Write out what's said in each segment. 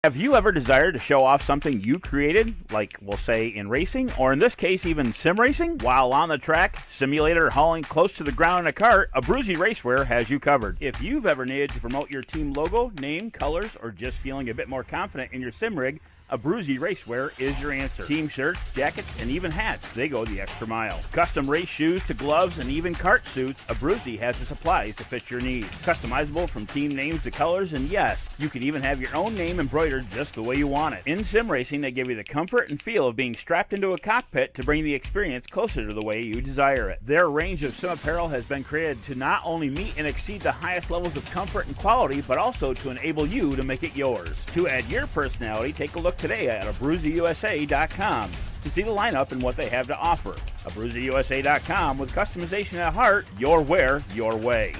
Have you ever desired to show off something you created, like we'll say in racing, or in this case even sim racing? While on the track, simulator, hauling close to the ground in a cart, Abruzzi Racewear has you covered. If you've ever needed to promote your team logo, name, colors, or just feeling a bit more confident in your sim rig, Abruzzi Racewear is your answer. Team shirts, jackets, and even hats, they go the extra mile. Custom race shoes to gloves and even cart suits, Abruzzi has the supplies to fit your needs. Customizable from team names to colors, and yes, you can even have your own name embroidered just the way you want it. In sim racing, they give you the comfort and feel of being strapped into a cockpit to bring the experience closer to the way you desire it. Their range of sim apparel has been created to not only meet and exceed the highest levels of comfort and quality, but also to enable you to make it yours. To add your personality, take a look today at AbruzziUSA.com to see the lineup and what they have to offer. AbruzziUSA.com, with customization at heart, your wear, your way.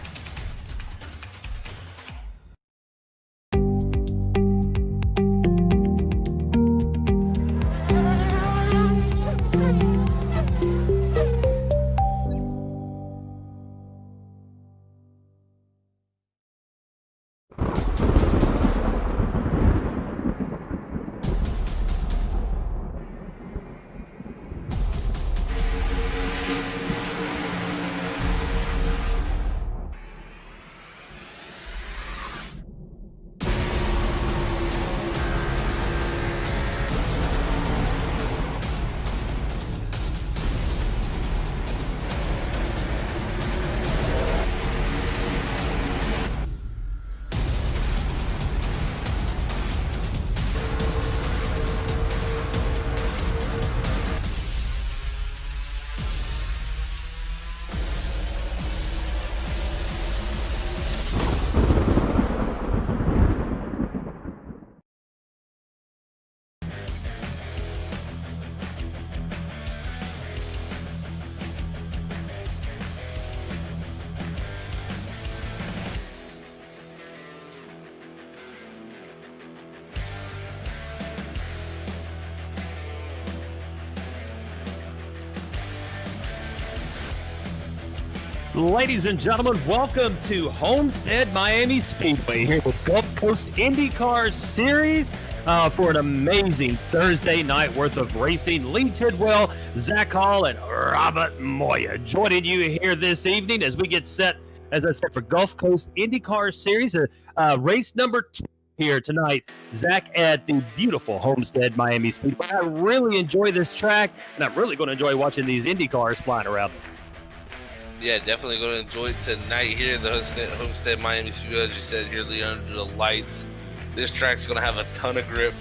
Ladies and gentlemen, welcome to Homestead Miami Speedway here with Gulf Coast IndyCar Series for an amazing Thursday night worth of racing. Lee Tidwell, Zach Hall, and Robert Moya joining you here this evening as we get set, as I said, for Gulf Coast IndyCar Series, race number 2 here tonight. Zach at the beautiful Homestead Miami Speedway. I really enjoy this track, and I'm really going to enjoy watching these IndyCars flying around. Yeah, definitely going to enjoy it tonight here in the Homestead Miami Speedway. As you said, here under the lights. This track's going to have a ton of grip.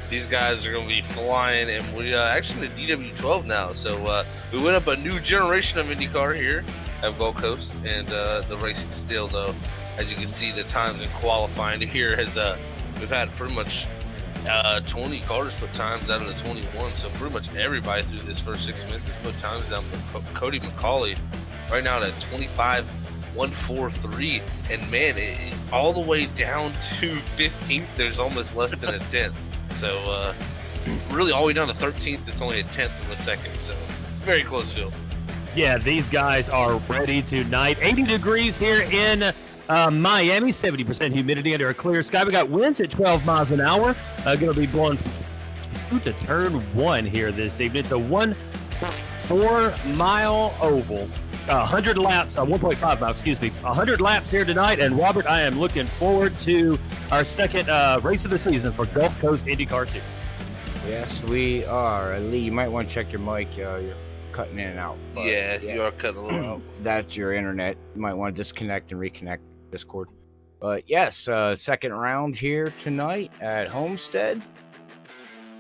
These guys are going to be flying, and we actually in the DW12 now. So we went up a new generation of IndyCar here at Gold Coast, and the racing still, though, as you can see, the times in qualifying here has we've had pretty much 20 cars put times out of the 21. So pretty much everybody through this first 6 minutes has put times down. But Cody McCauley right now at 25.143, and man, all the way down to 15th, there's almost less than a tenth. So really all the way down to 13th, it's only a tenth of a second. So very close field. Yeah, these guys are ready tonight. 80 degrees here in Miami, 70% humidity under a clear sky. We got winds at 12 miles an hour. Going to be blowing from 2 to turn 1 here this evening. It's a 1.4-mile oval. 100 laps, 1.5 miles, excuse me. 100 laps here tonight. And Robert, I am looking forward to our second race of the season for Gulf Coast IndyCar Series. Yes, we are. Lee, you might want to check your mic. You're cutting in and out. Yeah, you are cutting a little out. That's your internet. You might want to disconnect and reconnect Discord. But yes, second round here tonight at Homestead.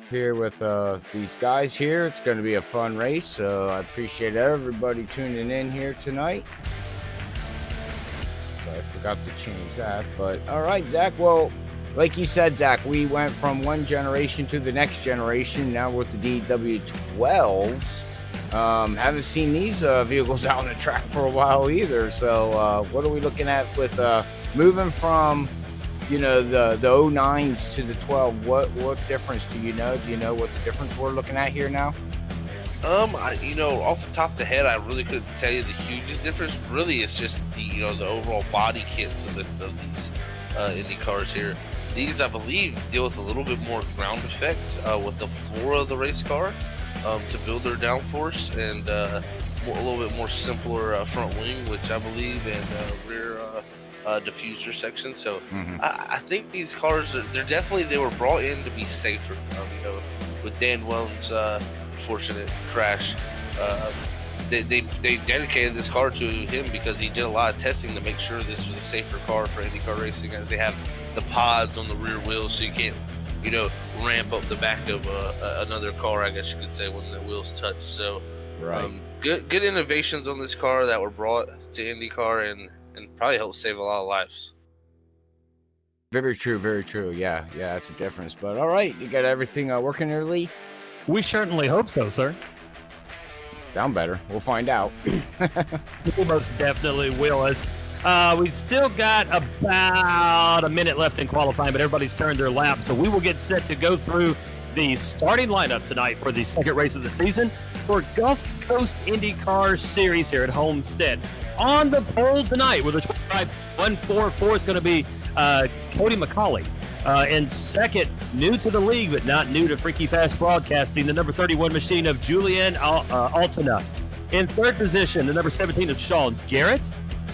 Here with these guys here. It's going to be a fun race. So I appreciate everybody tuning in here tonight. So I forgot to change that. But all right, Zach. Well, like you said, Zach, we went from one generation to the next generation. Now with the DW12s. Haven't seen these vehicles out on the track for a while either. So what are we looking at with moving from, you know, the 09s to the 12? What difference do you know? Do you know what the difference we're looking at here now? You know, off the top of the head, I really couldn't tell you the hugest difference. Really, it's just the, you know, the overall body kits of these Indy cars here. These, I believe, deal with a little bit more ground effect with the floor of the race car to build their downforce, and a little bit more simpler front wing, which I believe, and rear diffuser section. So I think these cars, they were brought in to be safer. You know, with Dan Whelm's unfortunate crash, they dedicated this car to him because he did a lot of testing to make sure this was a safer car for IndyCar racing, as they have the pods on the rear wheels, so you can't, you know, ramp up the back of another car, I guess you could say, when the wheels touch. So good innovations on this car that were brought to IndyCar, and probably help save a lot of lives. Very true, very true. Yeah, that's the difference. But all right, you got everything working there, Lee? We certainly hope so, sir. Sound better. We'll find out. We most definitely will. As we've still got about a minute left in qualifying, but everybody's turned their lap, so we will get set to go through the starting lineup tonight for the second race of the season for Gulf Coast IndyCar Series here at Homestead. On the pole tonight with a 25.144 is going to be Cody McCauley. In second, new to the league, but not new to Freaky Fast Broadcasting, the number 31 machine of Julian Altena. In third position, the number 17 of Sean Garrett.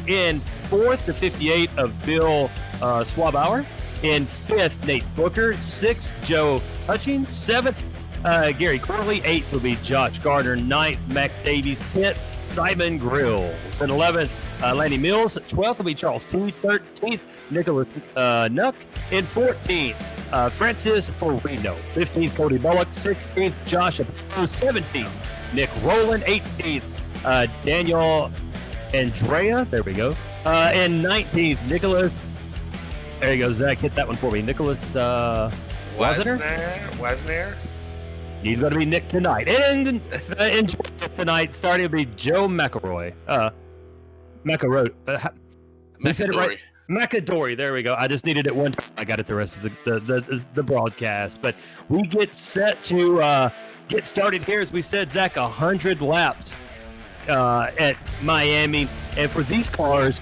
In fourth, the 58 of Bill Swabauer. In fifth, Nate Booker. Sixth, Joe Hutchings. Seventh, Gary Corley. Eighth will be Josh Gardner. Ninth, Max Davies. 10th, Simon Grills. And 11th, Lanny Mills. 12th will be Charles T. 13th, Nicholas Nuck. And 14th, Francis Forino. 15th, Cody Bullock. 16th, Josh Apollo. 17th, Nick Rowland. 18th, Daniel Andrea. There we go. And 19th, Nicholas. There you go, Zach. Hit that one for me. Nicholas Wasner. He's going to be Nick tonight. And in tonight, starting to be Joe McElroy. McElroy. You said it right. McAdory. There we go. I just needed it one time. I got it the rest of the broadcast. But we get set to get started here. As we said, Zach, 100 laps at Miami. And for these cars,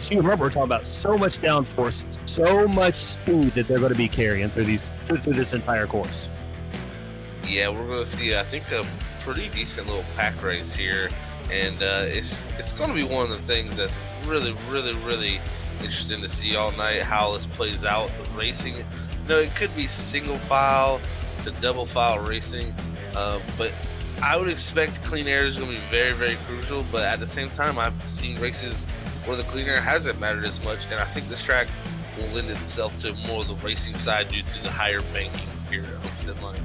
you remember we're talking about so much downforce, so much speed that they're going to be carrying through this entire course. Yeah, we're going to see, I think, a pretty decent little pack race here, and it's going to be one of the things that's really, really, really interesting to see all night, how this plays out with racing. You know, it could be single file to double file racing, but I would expect clean air is going to be very, very crucial, but at the same time, I've seen races where the clean air hasn't mattered as much, and I think this track will lend itself to more of the racing side due to the higher banking here at Homestead Line.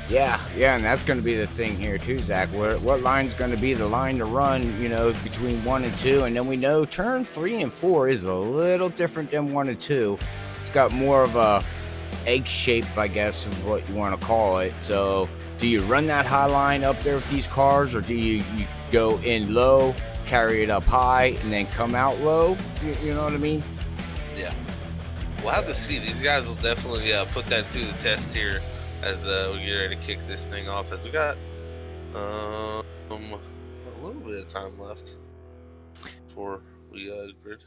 Yeah, and that's going to be the thing here too, Zach. What line's going to be the line to run, you know, between 1 and 2? And then we know turn 3 and 4 is a little different than 1 and 2. It's got more of a egg shape, I guess, is what you want to call it. So do you run that high line up there with these cars, or do you go in low, carry it up high, and then come out low? You know what I mean? Yeah. We'll have to see. These guys will definitely put that to the test here as we get ready to kick this thing off, as we got a little bit of time left before we grid.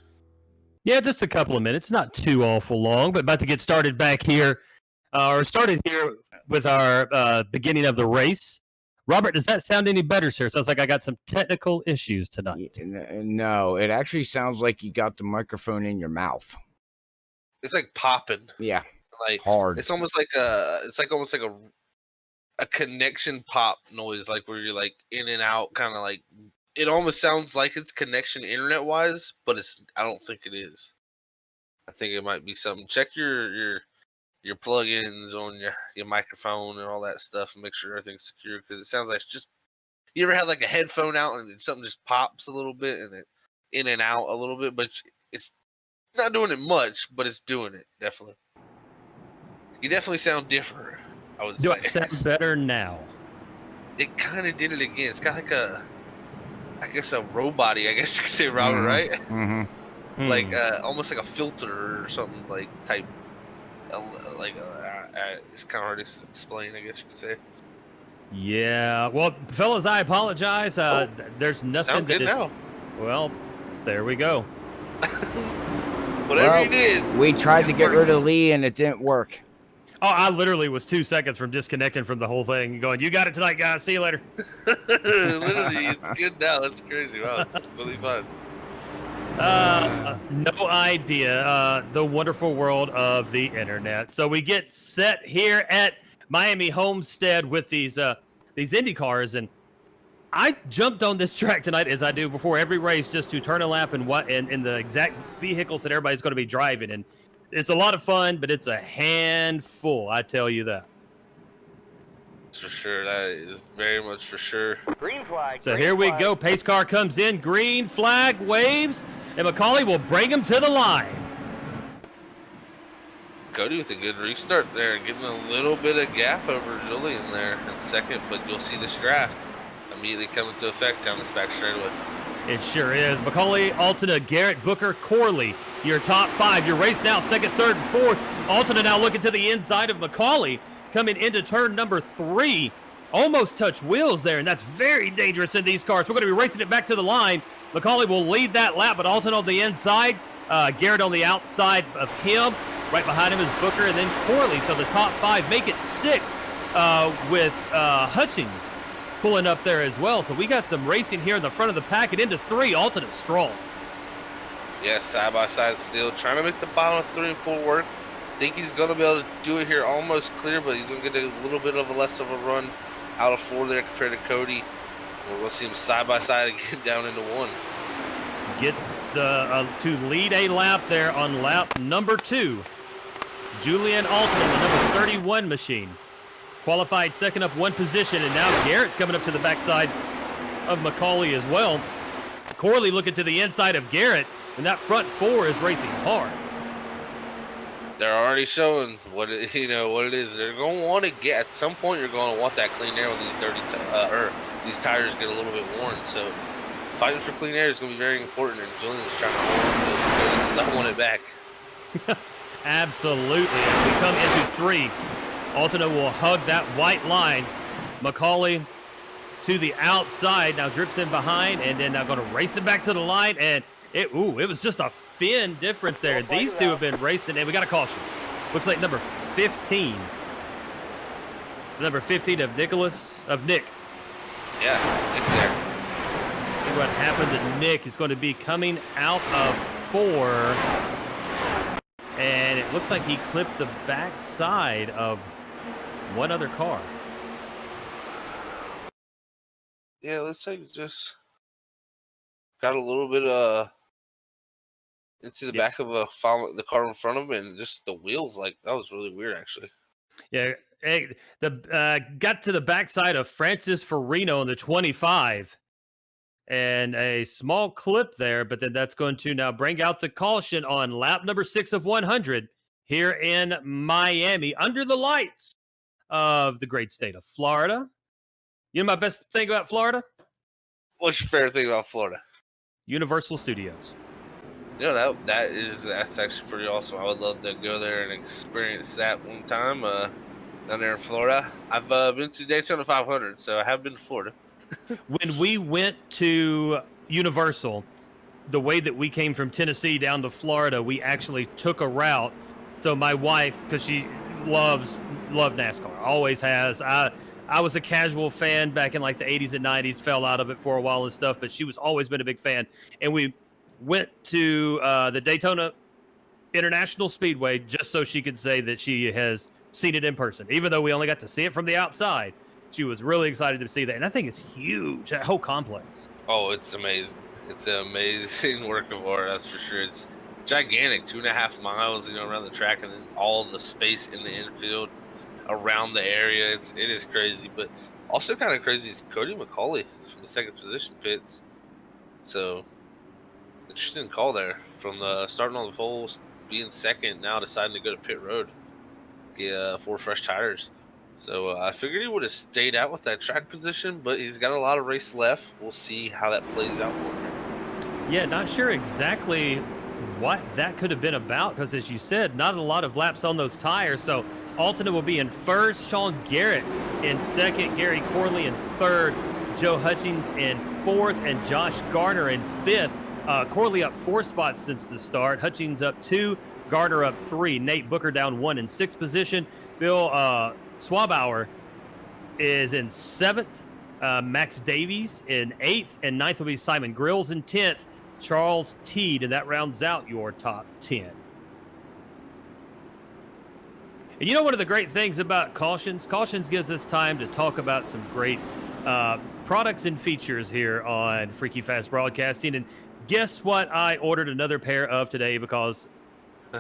Yeah, just a couple of minutes, not too awful long, but about to get started back here, started here with our beginning of the race. Robert, does that sound any better, sir? Sounds like I got some technical issues tonight. No, it actually sounds like you got the microphone in your mouth. It's like popping. Yeah. Like hard. It's almost like a connection pop noise, like where you're like in and out, kind of like it almost sounds like it's connection internet wise, but I don't think it is. I think it might be something. Check your plugins on your microphone and all that stuff, and make sure everything's secure, because it sounds like it's just, you ever had like a headphone out and something just pops a little bit and it in and out a little bit, but it's not doing it much, but it's doing it definitely. You definitely sound different, I would say. Do I sound better now? It kind of did it again. It's got like a robot-y, I guess you could say, Robert, right? Mm-hmm. Like almost like a filter or something, like type. It's kind of hard to explain, I guess you could say. Yeah. Well, fellas, I apologize. There's nothing Sound good now. Well, there we go. Whatever you did. We tried to get rid of Lee and it didn't work. Oh, I literally was 2 seconds from disconnecting from the whole thing and going, "You got it tonight, guys. See you later." Literally, it's good now. That's crazy. Wow, it's really fun. No idea. The wonderful world of the internet. So we get set here at Miami Homestead with these Indy cars, and I jumped on this track tonight, as I do before every race, just to turn a lap in the exact vehicles that everybody's going to be driving. And it's a lot of fun, but it's a handful, I tell you that. That's for sure. That is very much for sure. Green flag. So green here we flag. go. Pace car comes in, green flag waves, and McCauley will bring him to the line. Cody with a good restart there, getting a little bit of gap over Julian there in second, but you'll see this draft immediately come into effect down this back straightaway. It sure is. McCauley, Altena, Garrett, Booker, Corley, your top five. Your race now, second, third, and fourth. Altena now looking to the inside of McCauley, coming into turn number 3. Almost touch wheels there, and that's very dangerous in these cars. We're going to be racing it back to the line. McCauley will lead that lap, but Altena on the inside, Garrett on the outside of him. Right behind him is Booker, and then Corley. So the top 5 make it 6 with Hutchings pulling up there as well. So we got some racing here in the front of the pack, and into 3, Altena Stroll. Yeah, side by side still, trying to make the bottom of 3 and 4 work. Think he's going to be able to do it here almost clear, but he's going to get a little bit of a less of a run out of 4 there compared to Cody. We'll see him side by side again down into 1. Gets the to lead a lap there on lap number 2. Julian Altena, the number 31 machine. Qualified second up 1 position, and now Garrett's coming up to the backside of McCauley as well. Corley looking to the inside of Garrett, and that front 4 is racing hard. They're already showing what it is. They're going to want to get, at some point, you're going to want that clean air when these these tires get a little bit worn. So fighting for clean air is going to be very important, and Julian's trying to hold on to it. He doesn't want it back. Absolutely. As we come into 3, Altena will hug that white line. McCauley to the outside, now drips in behind, and then now going to race it back to the line, and it was just a fin difference there. These two have been racing, and we got a caution. Looks like number 15. Number 15 of Nick. Yeah, Nick there. See what happened to Nick. He's going to be coming out of 4. And it looks like he clipped the backside of one other car. Yeah, looks like just got a little bit into the back of the car in front of him, and just the wheels, like, that was really weird actually. Yeah, got to the backside of Francis Farino in the 25. And a small clip there, but then that's going to now bring out the caution on lap number 6 of 100 here in Miami under the lights of the great state of Florida. You know my best thing about Florida? What's your favorite thing about Florida? Universal Studios. You know, that's actually pretty awesome. I would love to go there and experience that one time down there in Florida. I've been to Daytona 500, so I have been to Florida. When we went to Universal, the way that we came from Tennessee down to Florida, we actually took a route. So my wife, because she loved NASCAR, always has. I was a casual fan back in like the 80s and 90s, fell out of it for a while and stuff, but she was always been a big fan. And we went to the Daytona International Speedway just so she could say that she has seen it in person, even though we only got to see it from the outside. She was really excited to see that, and I think it's huge, that whole complex. Oh, it's amazing. It's an amazing work of art, that's for sure. It's gigantic, 2.5 miles, around the track, and then all the space in the infield around the area. It is crazy, but also kind of crazy is Cody McCauley from the second position pits. So, interesting call there from the starting on the pole, being second, now deciding to go to pit road, get 4 fresh tires. So I figured he would have stayed out with that track position, but he's got a lot of race left. We'll see how that plays out for him. Yeah, not sure exactly what that could have been about, because as you said, not a lot of laps on those tires. So Altena will be in first, Sean Garrett in second, Gary Corley in third, Joe Hutchings in fourth, and Josh Garner in fifth. Corley up 4 spots since the start. Hutchings up 2. Gardner up 3. Nate Booker down 1 in 6th position. Bill Swabauer is in 7th. Max Davies in 8th. And 9th will be Simon Grills in 10th. Charles Teed, and that rounds out your top 10. And you know, one of the great things about Cautions gives us time to talk about some great products and features here on Freaky Fast Broadcasting. And guess what I ordered another pair of today because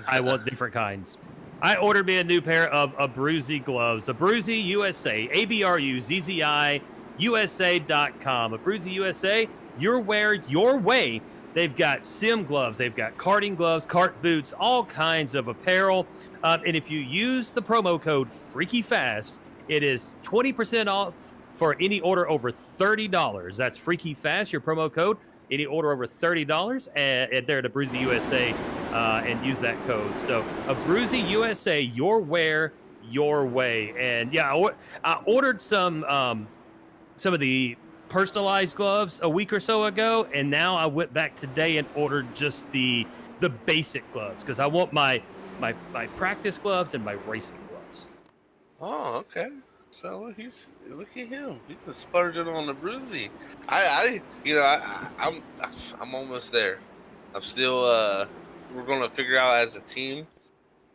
I want different kinds. I ordered me a new pair of Abruzzi gloves. Abruzzi USA, ABRUZZI, USA.com. Abruzzi USA, your wear, your way. They've got sim gloves, they've got karting gloves, kart boots, all kinds of apparel. And if you use the promo code FreakyFast, it is 20% off for any order over $30. That's FreakyFast, your promo code. Any order over $30, and they're at Abruzzi USA, and use that code. So Abruzzi USA, your wear, your way. And yeah, I ordered some of the personalized gloves a week or so ago, and now I went back today and ordered just the basic gloves because I want my practice gloves and my racing gloves. Oh, okay. So look at him. He's been splurging on the Abruzzi. I'm almost there. I'm still we're gonna figure out as a team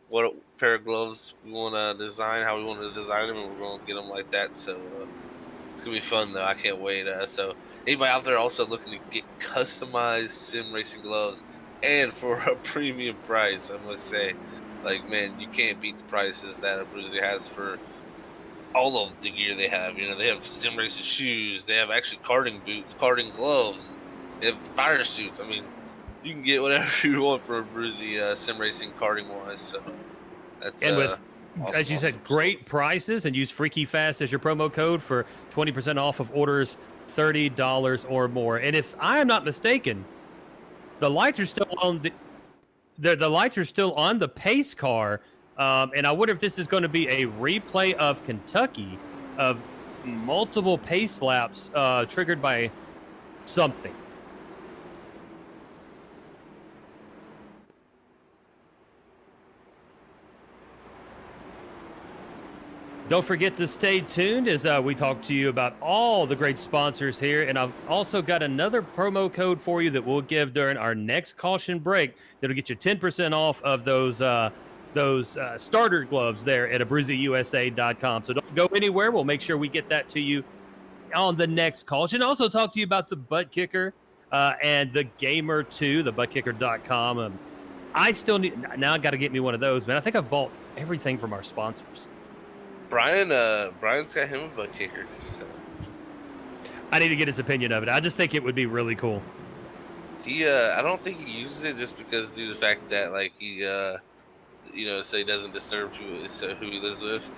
what pair of gloves we want to design, how we want to design them, and we're gonna get them like that. So it's gonna be fun though. I can't wait. So anybody out there also looking to get customized sim racing gloves and for a premium price, I must say, like, man, you can't beat the prices that Abruzzi has for all of the gear they have. You know, they have sim racing shoes, they have actually karting boots, karting gloves, they have fire suits. I mean, you can get whatever you want for Abruzzi sim racing karting wise. So that's and with awesome, as you said, great prices, and use Freaky Fast as your promo code for 20% off of orders $30 or more. And if I am not mistaken, the lights are still on the lights are still on the pace car. And I wonder if this is going to be a replay of Kentucky of multiple pace laps triggered by something. Don't forget to stay tuned as we talk to you about all the great sponsors here. And I've also got another promo code for you that we'll give during our next caution break that'll get you 10% off of those starter gloves there at AbruzziUSA.com. So don't go anywhere. We'll make sure we get that to you on the next caution. Also talk to you about the ButtKicker and the Gamer2, the ButtKicker.com. I still need, now I got to get me one of those, man. I think I've bought everything from our sponsors. Brian's got him a ButtKicker. So I need to get his opinion of it. I just think it would be really cool. I don't think he uses it just because due to the fact that like he so he doesn't disturb who he lives with.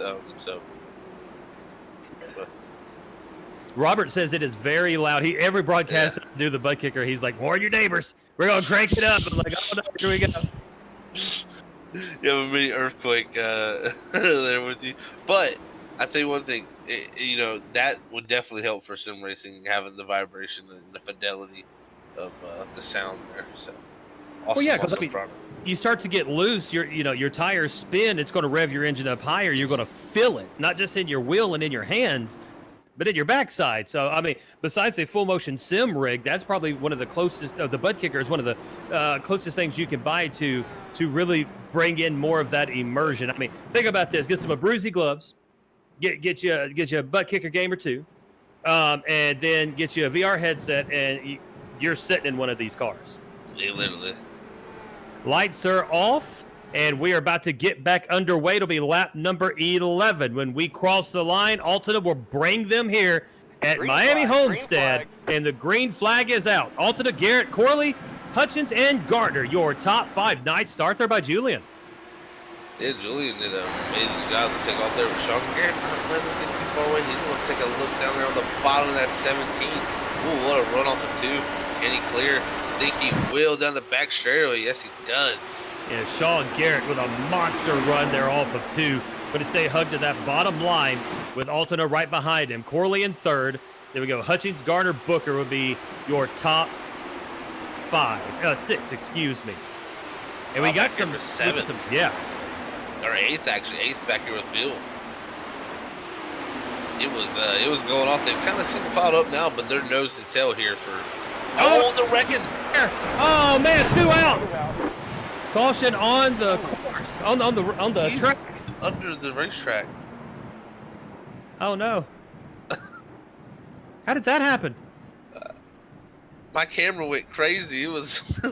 Robert says it is very loud. Every broadcast do the ButtKicker. He's like, warn your neighbors. We're gonna crank it up. I'm like, oh no, here we go. You have a mini earthquake there with you. But I tell you one thing, that would definitely help for sim racing, having the vibration and the fidelity of the sound there. So, awesome, well, yeah, because product. You start to get loose. Your tires spin. It's going to rev your engine up higher. You're going to feel it, not just in your wheel and in your hands, but in your backside. So, I mean, besides a full motion sim rig, that's probably one of the closest. The ButtKicker is one of the closest things you can buy to really bring in more of that immersion. I mean, think about this: get some Abruzzi gloves, get you a ButtKicker Gamer2, and then get you a VR headset, and you're sitting in one of these cars. Yeah, literally. Lights are off, and we are about to get back underway. It'll be lap number 11. When we cross the line, Altoona will bring them here at Miami Homestead, and the green flag is out. Altoona, Garrett, Corley, Hutchins, and Gardner, your top 5. Nice start there by Julian. Yeah, Julian did an amazing job to take off there with Sean Garrett. Not letting him get too far away. He's going to take a look down there on the bottom of that 17. Ooh, what a run off of 2. Can he clear? I think he will down the back straightaway. Yes, he does. Yeah, Sean Garrett with a monster run there off of 2. Going to stay hugged to that bottom line with Altoona right behind him. Corley in 3rd. There we go. Hutchins, Gardner, Booker would be your top 6, excuse me. And we got back here some for 7th. yeah. Or 8th, actually. 8th back here with Bill. It was going off. They've kind of single filed up now, but they're nose to tail here for. Oh, they're wrecking! Oh man, 2 out. Caution on the course, on the He's track. under the racetrack. Oh no! How did that happen? My camera went crazy. It was. I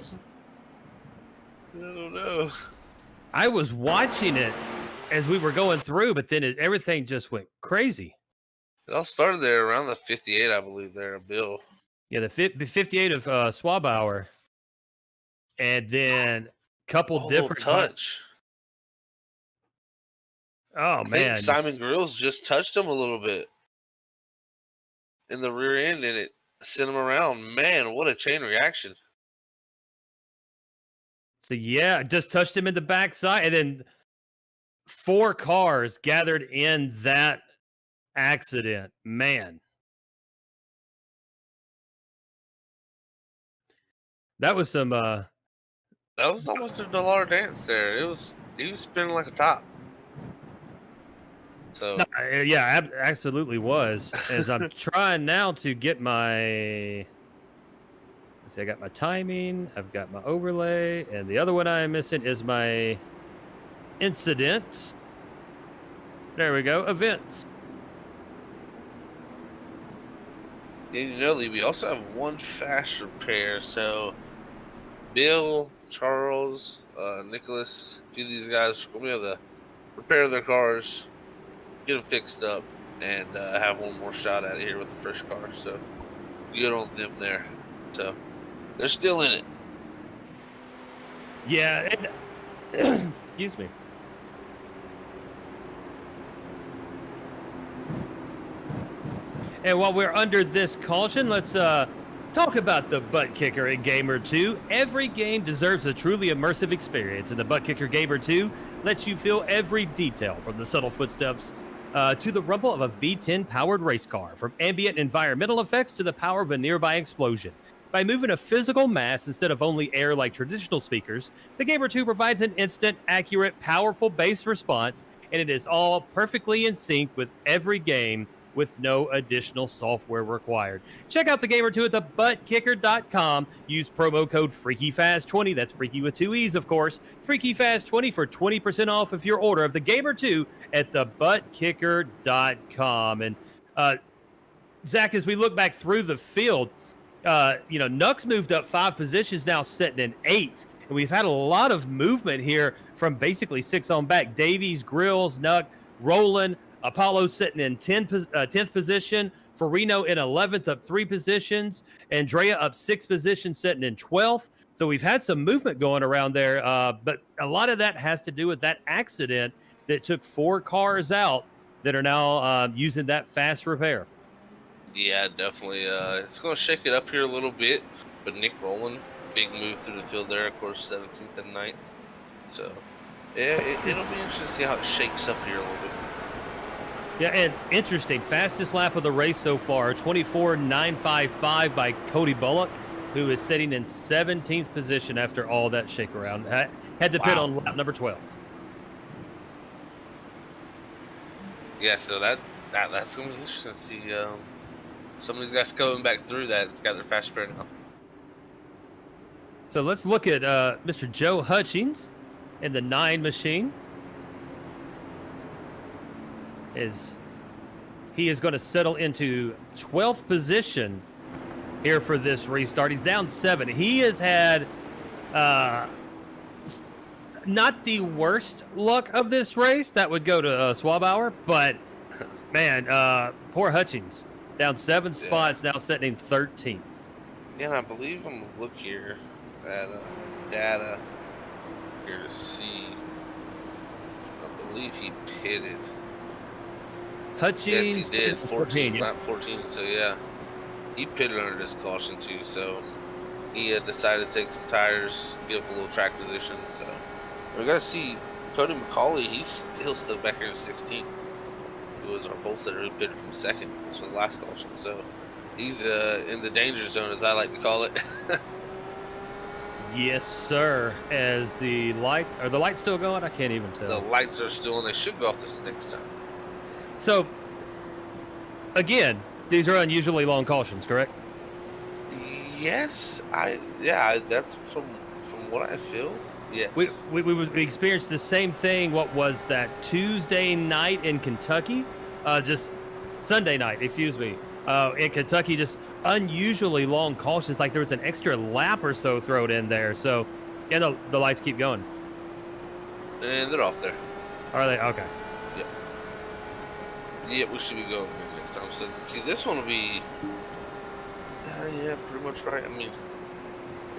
don't know. I was watching it as we were going through, but then everything just went crazy. It all started there around the 58, I believe. There, Bill. Yeah, the 58 of Swabauer, and then a couple different touch. Oh I man, think Simon Grills just touched him a little bit in the rear end, and it sent him around. Man, what a chain reaction! So yeah, just touched him in the backside, and then 4 cars gathered in that accident. Man, that was some. That was almost a dollar dance there. He was spinning like a top. So Yeah, absolutely was. As I'm trying now to get my. Let's see, I got my timing. I've got my overlay, and the other one I'm missing is my incidents. There we go. Events. and you know, Lee, we also have one fast repair. So Bill, Charles, Nicholas, a few of these guys will be able to repair their cars, get them fixed up, and have one more shot at it here with a fresh car. So good on them there. So they're still in it. Yeah. And, excuse me. And while we're under this caution, let's talk about the ButtKicker Gamer2. Every game deserves a truly immersive experience, and the ButtKicker Gamer2 lets you feel every detail, from the subtle footsteps to the rumble of a V10 powered race car, from ambient environmental effects to the power of a nearby explosion. By moving a physical mass instead of only air like traditional speakers, the Gamer2 provides an instant, accurate, powerful bass response, and it is all perfectly in sync with every game with no additional software required. Check out the Gamer2 at the ButtKicker.com. Use promo code FreakyFast20. That's Freaky with 2 E's, of course. FreakyFast20 for 20% off of your order of the Gamer2 at the ButtKicker.com. And Zach, as we look back through the field, Nuck's moved up 5 positions, now sitting in 8th. And we've had a lot of movement here from basically 6 on back. Davies, Grills, Nuck, Roland, Apollo sitting in 10th position. Farino in 11th, up 3 positions. Andrea up 6 positions, sitting in 12th. So we've had some movement going around there. But a lot of that has to do with that accident that took 4 cars out that are now using that fast repair. Yeah, definitely. It's going to shake it up here a little bit. But Nick Rowland, big move through the field there, of course, 17th and 9th. So, yeah, it'll be interesting to see how it shakes up here a little bit. Yeah, and interesting. Fastest lap of the race so far, 24.955 by Cody Bullock, who is sitting in 17th position after all that shake around. Had to pit on lap number 12. Yeah, so that's going to be interesting to see some of these guys going back through that. It's got their fast repair now. So let's look at Mr. Joe Hutchings in the 9 machine. He is going to settle into 12th position here for this restart. He's down 7. He has had not the worst luck of this race. That would go to Swabauer, but man, poor Hutchings. Down 7 spots, now sitting in 13th. Yeah, and I believe I'm going to look here at data here to see. I believe he pitted. Hutchings. Yes, he did. 14, yeah. not 14. So, yeah. He pitted under this caution, too. So, he had decided to take some tires, give up a little track position. So, we got to see Cody McCauley. He's still stuck back here in 16th. He was our pole setter who pitted from 2nd for the last caution. So, he's in the danger zone, as I like to call it. Yes, sir. As the lights still going? I can't even tell. The lights are still on. They should go off this next time. So, again, these are unusually long cautions, correct? Yes, that's from what I feel. Yes. We experienced the same thing. What was that Tuesday night in Kentucky? Just Sunday night, excuse me. In Kentucky, just unusually long cautions. Like there was an extra lap or so thrown in there. So, yeah, the lights keep going. And they're off there. Are they? Okay. Yeah, we should be going next time. So, see, this one will be. Yeah, pretty much right. I mean,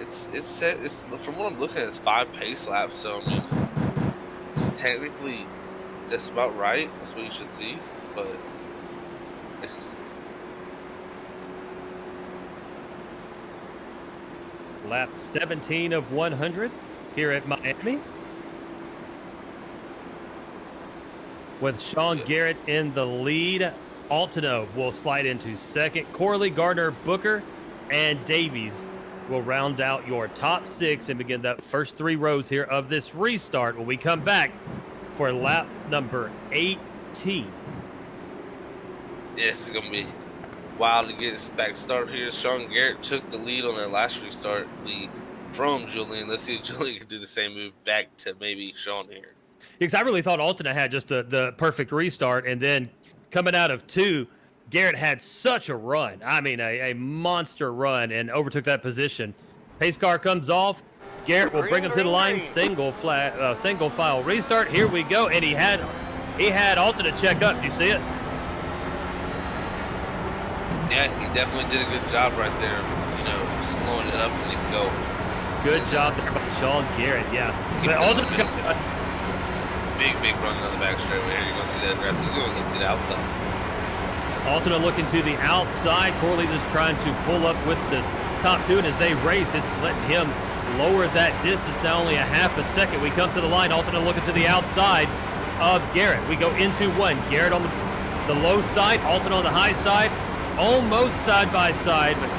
it's set. It's from what I'm looking at, it's 5 pace laps. So I mean, it's technically just about right. That's what you should see. But it's Lap 17 of 100 here at Miami, with Sean Garrett in the lead. Altino will slide into second. Corley, Gardner, Booker, and Davies will round out your top 6 and begin that first 3 rows here of this restart when we come back for lap number 18. Yeah, it's gonna be wild to get this back started here. Sean Garrett took the lead on that last restart lead from Julian. Let's see if Julian can do the same move back to maybe Sean here. Because I really thought Altino had just the perfect restart, and then coming out of 2, Garrett had such a run. I mean, a monster run, and overtook that position. Pace car comes off. Garrett will bring him to the line. Single file restart. Here we go, and he had Altino check up. Do you see it? Yeah, he definitely did a good job right there. You know, slowing it up and he can go. Good job there by Sean Garrett. Yeah, but Altino's got big run down the back straightaway here. You're gonna see that draft. He's going to look to the outside. Altino looking to the outside. Corley just trying to pull up with the top 2, and as they race, it's letting him lower that distance. Now only a half a second. We come to the line. Altino looking to the outside of Garrett. We go into 1. Garrett on the low side. Altino on the high side. Almost side by side, but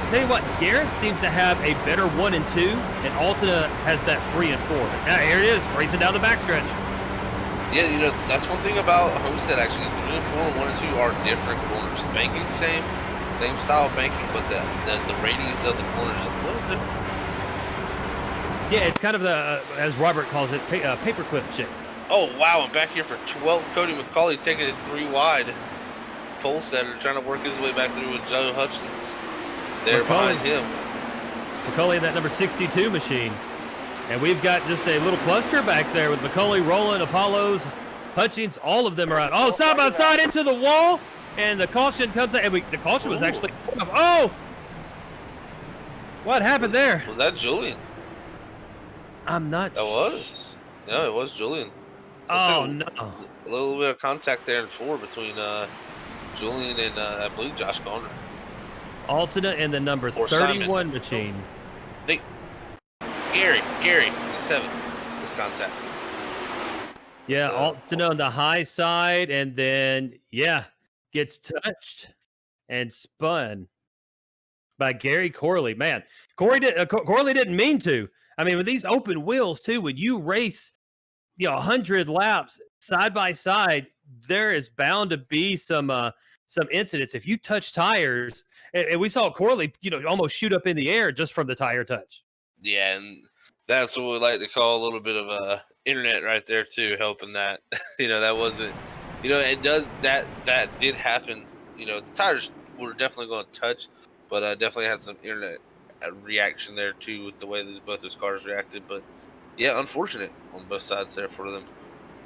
tell you what, Garrett seems to have a better 1 and 2, and Altino has that 3 and 4. Now here it is, racing down the backstretch. Yeah, you know, that's one thing about Homestead, actually. 3 and 4 and 1 and 2 are different corners. Banking same style of banking, but the radius of the corners is a little different. Yeah, it's kind of the, as Robert calls it, paperclip shape. Oh, wow, and back here for 12th, Cody McCauley taking it 3 wide. Pole setter trying to work his way back through with Joe Hutchins there behind him. McCauley in that number 62 machine. And we've got just a little cluster back there with McCauley, Roland, Apollos, Hutchins. All of them are out. Oh, side by side into the wall. And the caution comes out. And the caution was actually. Oh! What happened there? Was that Julian? I'm not That was. No, it was Julian. Oh, no. A little bit of contact there in 4 between Julian and I believe Josh Gardner. Altino in the number 31 machine. Gary, the 7 is contact. Yeah, Altino on the high side, and then gets touched and spun by Gary Corley. Man, Corley didn't mean to. I mean, with these open wheels too, when you race, 100 laps side by side, there is bound to be some incidents. If you touch tires, and we saw Corley, almost shoot up in the air just from the tire touch. Yeah, and that's what we like to call a little bit of internet right there too, helping that. That wasn't, it does that did happen. The tires were definitely going to touch, but definitely had some internet reaction there too with the way both those cars reacted. But yeah, unfortunate on both sides there for them.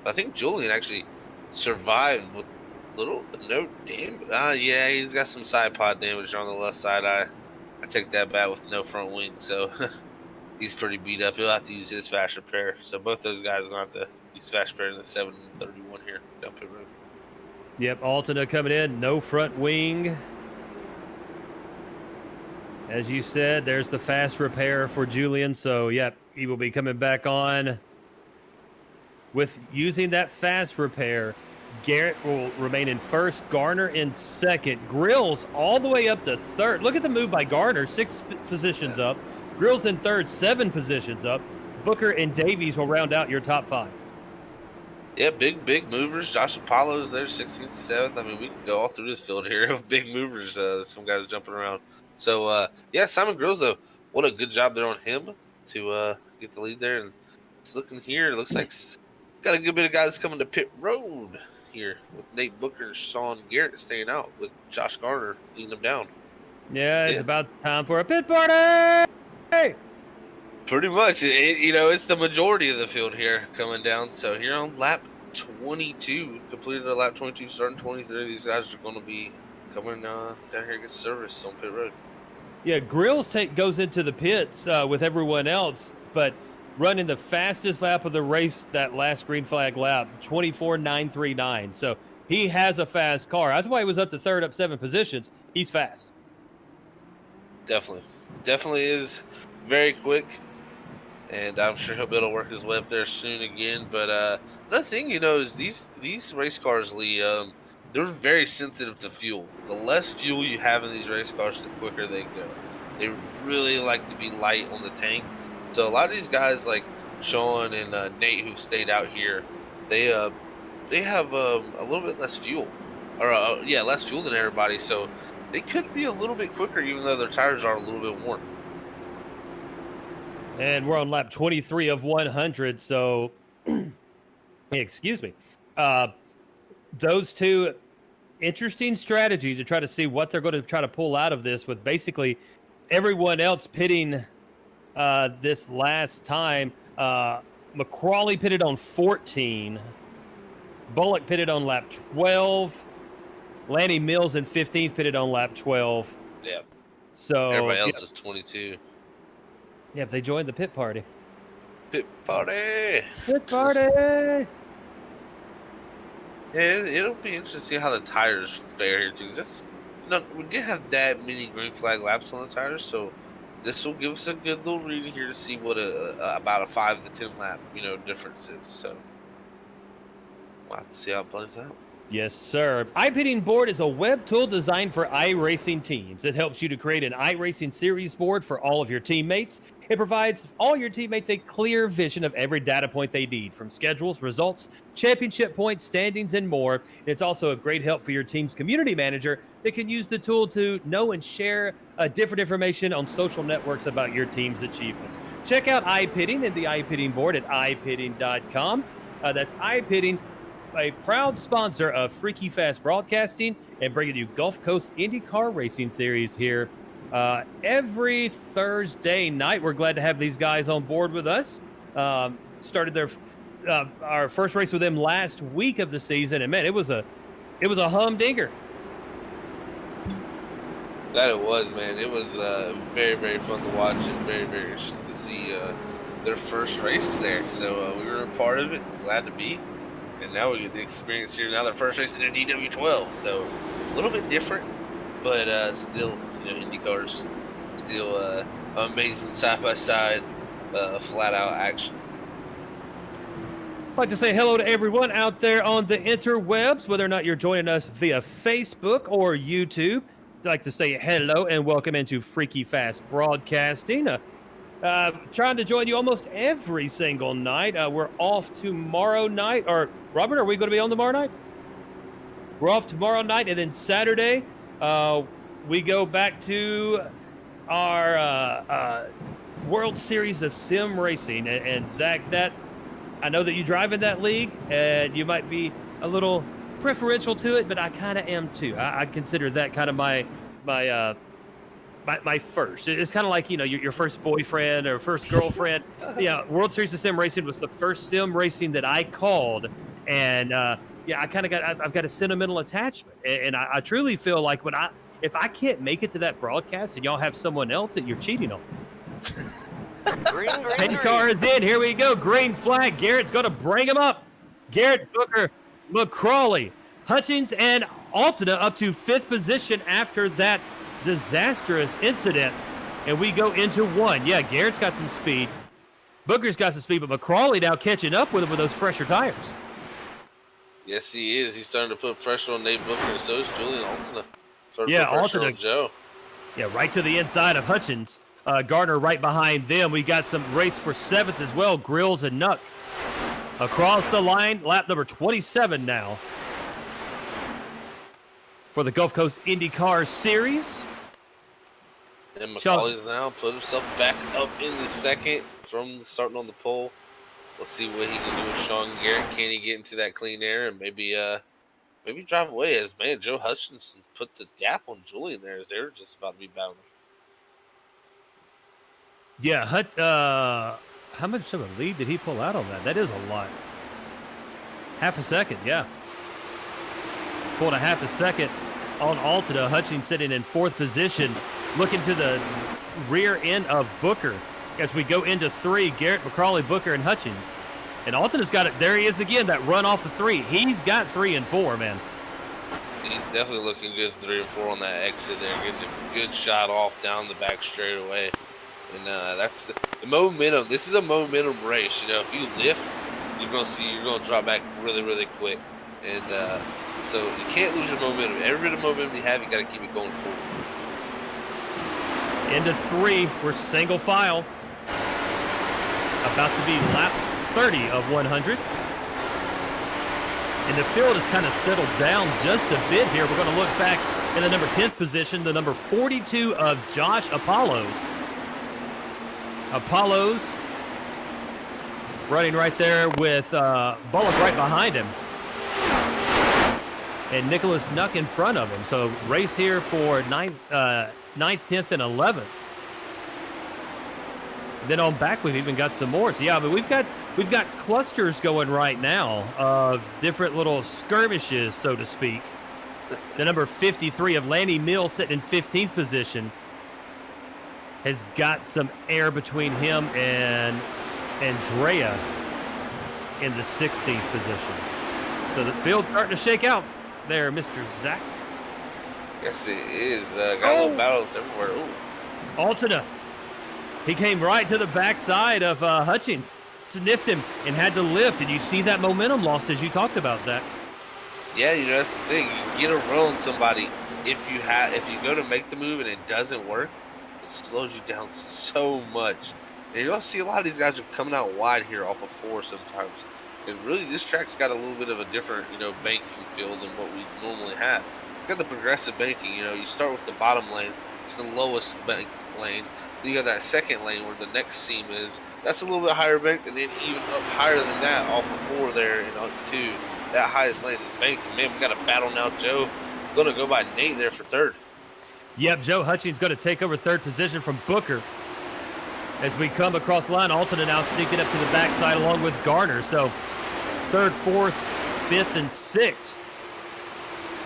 I think Julian actually survived with no damage. Yeah, he's got some side pod damage on the left side. I take that back with no front wing, so he's pretty beat up. He'll have to use his fast repair. So both those guys are going to have to use fast repair in the 731 here down pit road. Yep, Altino coming in, no front wing. As you said, there's the fast repair for Julian. So, yep, he will be coming back on with using that fast repair. Garrett will remain in first, Garner in second. Grills all the way up to third. Look at the move by Garner, 6 positions up. Grills in third, 7 positions up. Booker and Davies will round out your top 5. Yeah, big movers. Josh Apollo's there, 16th, 7th. I mean, we can go all through this field here of big movers. Some guys jumping around. So, yeah, Simon Grills, though, what a good job there on him to get the lead there. And it's looking here, it looks like got a good bit of guys coming to pit road here with Nate Booker and Sean Garrett staying out with Josh Garner leading them down. Yeah, it's about time for a pit party. Pretty much. It's the majority of the field here coming down. So here on lap 22, completed a lap 22, starting 23. These guys are going to be coming down here to get service on pit road. Yeah, Grills goes into the pits with everyone else, but running the fastest lap of the race that last green flag lap, 24.939. So he has a fast car. That's why he was up to third, up 7 positions. He's fast. Definitely is very quick. And I'm sure he'll be able to work his way up there soon again. But another thing, is these race cars, Lee, they're very sensitive to fuel. The less fuel you have in these race cars, the quicker they go. They really like to be light on the tank. So a lot of these guys like Sean and Nate who've stayed out here, they have a little bit less fuel. Less fuel than everybody. So they could be a little bit quicker even though their tires are a little bit warm. And we're on lap 23 of 100, so excuse me. Those two interesting strategies to try to see what they're going to try to pull out of this, with basically everyone else pitting this last time. McCrawley pitted on 14. Bullock pitted on lap 12. Lanny Mills in 15th pitted on lap 12. Yeah. So everybody else is 22. Yeah, they joined the pit party. Pit party! Pit party! Yeah, it'll be interesting to see how the tires fare here too. We didn't have that many green flag laps on the tires, so this will give us a good little reading here to see what about a 5 to 10 lap difference is. So we'll have to see how it plays out. Yes, sir. iPitting Board is a web tool designed for iRacing teams. It helps you to create an iRacing series board for all of your teammates. It provides all your teammates a clear vision of every data point they need, from schedules, results, championship points, standings, and more. It's also a great help for your team's community manager that can use the tool to know and share different information on social networks about your team's achievements. Check out iPitting and the iPitting Board at ipitting.com. That's iPitting, a proud sponsor of Freaky Fast Broadcasting, and bringing you Gulf Coast IndyCar Racing Series here every Thursday night. We're glad to have these guys on board with us. Started our first race with them last week of the season, and man, it was a humdinger. That it was, man. It was very, very fun to watch and very, very interesting to see their first race there. So we were a part of it. Glad to be. And now we get the experience here. Now their first race in their DW12. So a little bit different, but still, IndyCars, still amazing side-by-side, flat-out action. I'd like to say hello to everyone out there on the interwebs, whether or not you're joining us via Facebook or YouTube. I'd like to say hello and welcome into Freaky Fast Broadcasting. Trying to join you almost every single night. We're off tomorrow night. Or, Robert, are we going to be on tomorrow night? We're off tomorrow night, and then Saturday, we go back to our World Series of Sim Racing. And Zach, I know that you drive in that league, and you might be a little preferential to it, but I kind of am too. I consider that kind of my first. It's kind of like, your first boyfriend or first girlfriend. Yeah, World Series of Sim Racing was the first sim racing that I called, and I've got a sentimental attachment, and I truly feel like if I can't make it to that broadcast and y'all have someone else that you're cheating on. Green. Pace car is in. Here we go. Green flag. Garrett's going to bring him up. Garrett, Booker, McCrawley, Hutchins, and Altina up to 5th position after that disastrous incident. And we go into 1. Yeah, Garrett's got some speed. Booker's got some speed, but McCrawley now catching up with him with those fresher tires. Yes, he is. He's starting to put pressure on Nate Booker, and so is Julian Altina. Yeah, Altina. Joe. Yeah, right to the inside of Hutchins. Gardner right behind them. We got some race for 7th as well, Grills and Nuck. Across the line, lap number 27 now for the Gulf Coast IndyCar Series. And McCauley's now put himself back up in the second from starting on the pole. Let's see what he can do with Sean Garrett. Can he get into that clean air and maybe drive away? As man, Joe Hutchinson put the gap on Julian there as they're just about to be battling. Yeah, how much of a lead did he pull out on that? That is a lot. Half a second, yeah. Pulled a half a second on Altada. Hutchins sitting in 4th position, looking to the rear end of Booker as we go into 3. Garrett, McCrawley, Booker, and Hutchins. And Altada's got it. There he is again, that run off of 3. He's got 3 and 4, man. He's definitely looking good 3 and 4 on that exit there. Getting a good shot off down the back straightaway. And that's the momentum. This is a momentum race. You know, if you lift, you're gonna drop back really, really quick. And so you can't lose your momentum. Every bit of momentum you have, you got to keep it going forward. Into 3, we're single file. About to be lap 30 of 100. And the field has kind of settled down just a bit here. We're going to look back in the number 10th position, the number 42 of Josh Apollos. Apollos running right there with Bullock right behind him. And Nicholas Nuck in front of him. So race here for 9th, 10th, and 11th. And then on back, we've even got some more. So yeah, but we've got clusters going right now of different little skirmishes, so to speak. The number 53 of Lanny Mills sitting in 15th position has got some air between him and Andrea in the 16th position. So the field's starting to shake out there, Mr. Zach. Yes, it is. Got little battles everywhere. Ooh. Altada. He came right to the backside of Hutchins, sniffed him, and had to lift. And you see that momentum lost as you talked about, Zach. Yeah, you know, that's the thing. You get around somebody, if you go to make the move and it doesn't work, it slows you down so much. And you're going to see a lot of these guys are coming out wide here off of 4 sometimes. And really, this track's got a little bit of a different, banking feel than what we normally have. It's got the progressive banking. You start with the bottom lane. It's the lowest bank lane. Then you got that second lane where the next seam is. That's a little bit higher banked, and then even up higher than that off of 4 there and on 2. That highest lane is banked. And man, we got a battle now. Joe going to go by Nate there for 3rd. Yep, Joe Hutchins going to take over 3rd position from Booker. As we come across the line, Altada now sneaking up to the backside along with Garner. So 3rd, 4th, 5th, and 6th.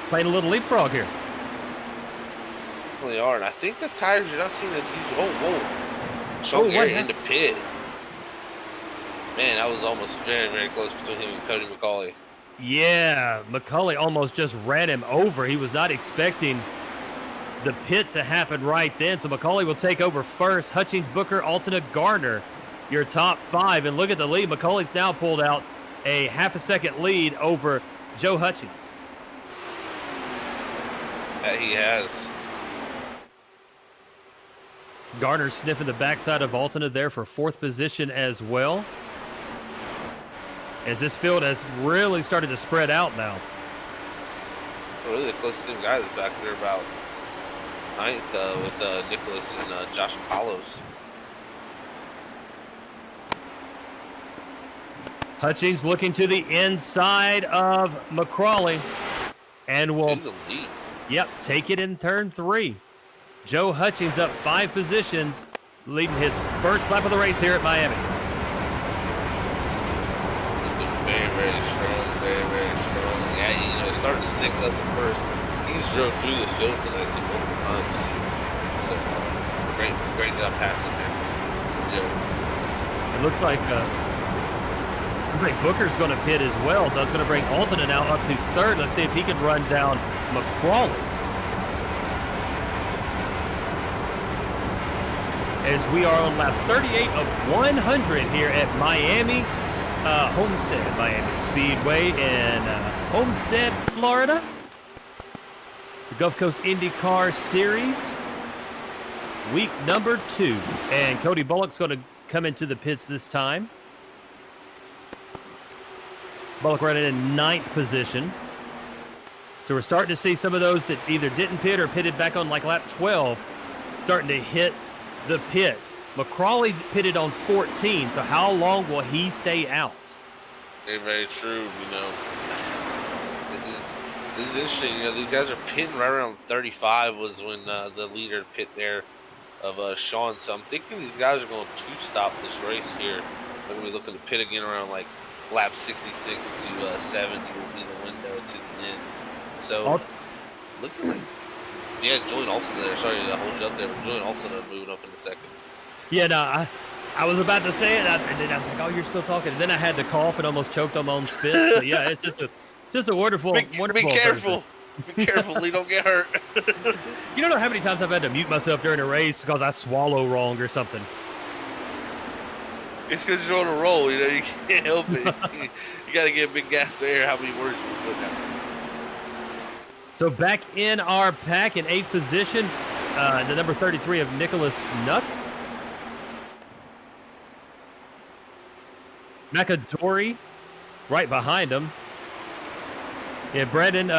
Playing a little leapfrog here. They are, and I think the tires, you're not seeing that huge. Oh, whoa. Sean Garrett in the pit. Man, that was almost very, very close between him and Cody McCauley. Yeah, McCauley almost just ran him over. He was not expecting the pit to happen right then. So McCauley will take over first. Hutchins, Booker, Altada, Gardner, your top 5. And look at the lead. McCauley's now pulled out a half a second lead over Joe Hutchins. That he has. Garner sniffing the backside of Altada there for 4th position as well. As this field has really started to spread out now. Really, the closest two guys back there about 9th with Nicholas and Josh Apollos. Hutchins looking to the inside of McCrawley. And will, take it in turn 3. Joe Hutchins up 5 positions, leading his first lap of the race here at Miami. Very, very strong, very, very strong. Yeah, starting to 6 up to first. He's drove through this field tonight multiple times. So, great job passing there, Joe. It looks like Booker's going to pit as well, so I was going to bring Altada now up to 3rd. Let's see if he can run down McCrawley. As we are on lap 38 of 100 here at Miami, Homestead, Miami Speedway in Homestead, Florida. The Gulf Coast IndyCar Series. week number 2. And Cody Bullock's going to come into the pits this time. Bullock running in 9th position. So we're starting to see some of those that either didn't pit or pitted back on like lap 12 starting to hit the pits. McCrawley pitted on 14, so how long will he stay out? Very, very true. You know, this is interesting. You know, these guys are pitting right around 35 was when the leader pit there of Sean. So I'm thinking these guys are going to stop this race here. They're going to be looking to pit again around like lap 66 to 70 will be the window to the end. So looking like, yeah, Julian Alton there. Sorry to hold you up there, but Julian Alton moving up in a second. Yeah, no, I was about to say it, and then I was like, "Oh, you're still talking." And then I had to cough and almost choked on my own spit. So yeah, it's just a wonderful, wonderful. Be careful. Be careful, Lee. Don't get hurt. You don't know how many times I've had to mute myself during a race because I swallow wrong or something. It's because you're on a roll. You know, you can't help it. You got to get a big gasp of air. How many words you put down? So back in our pack in 8th position, the number 33 of Nicholas Nuck. McAdory right behind him. Yeah, Brandon,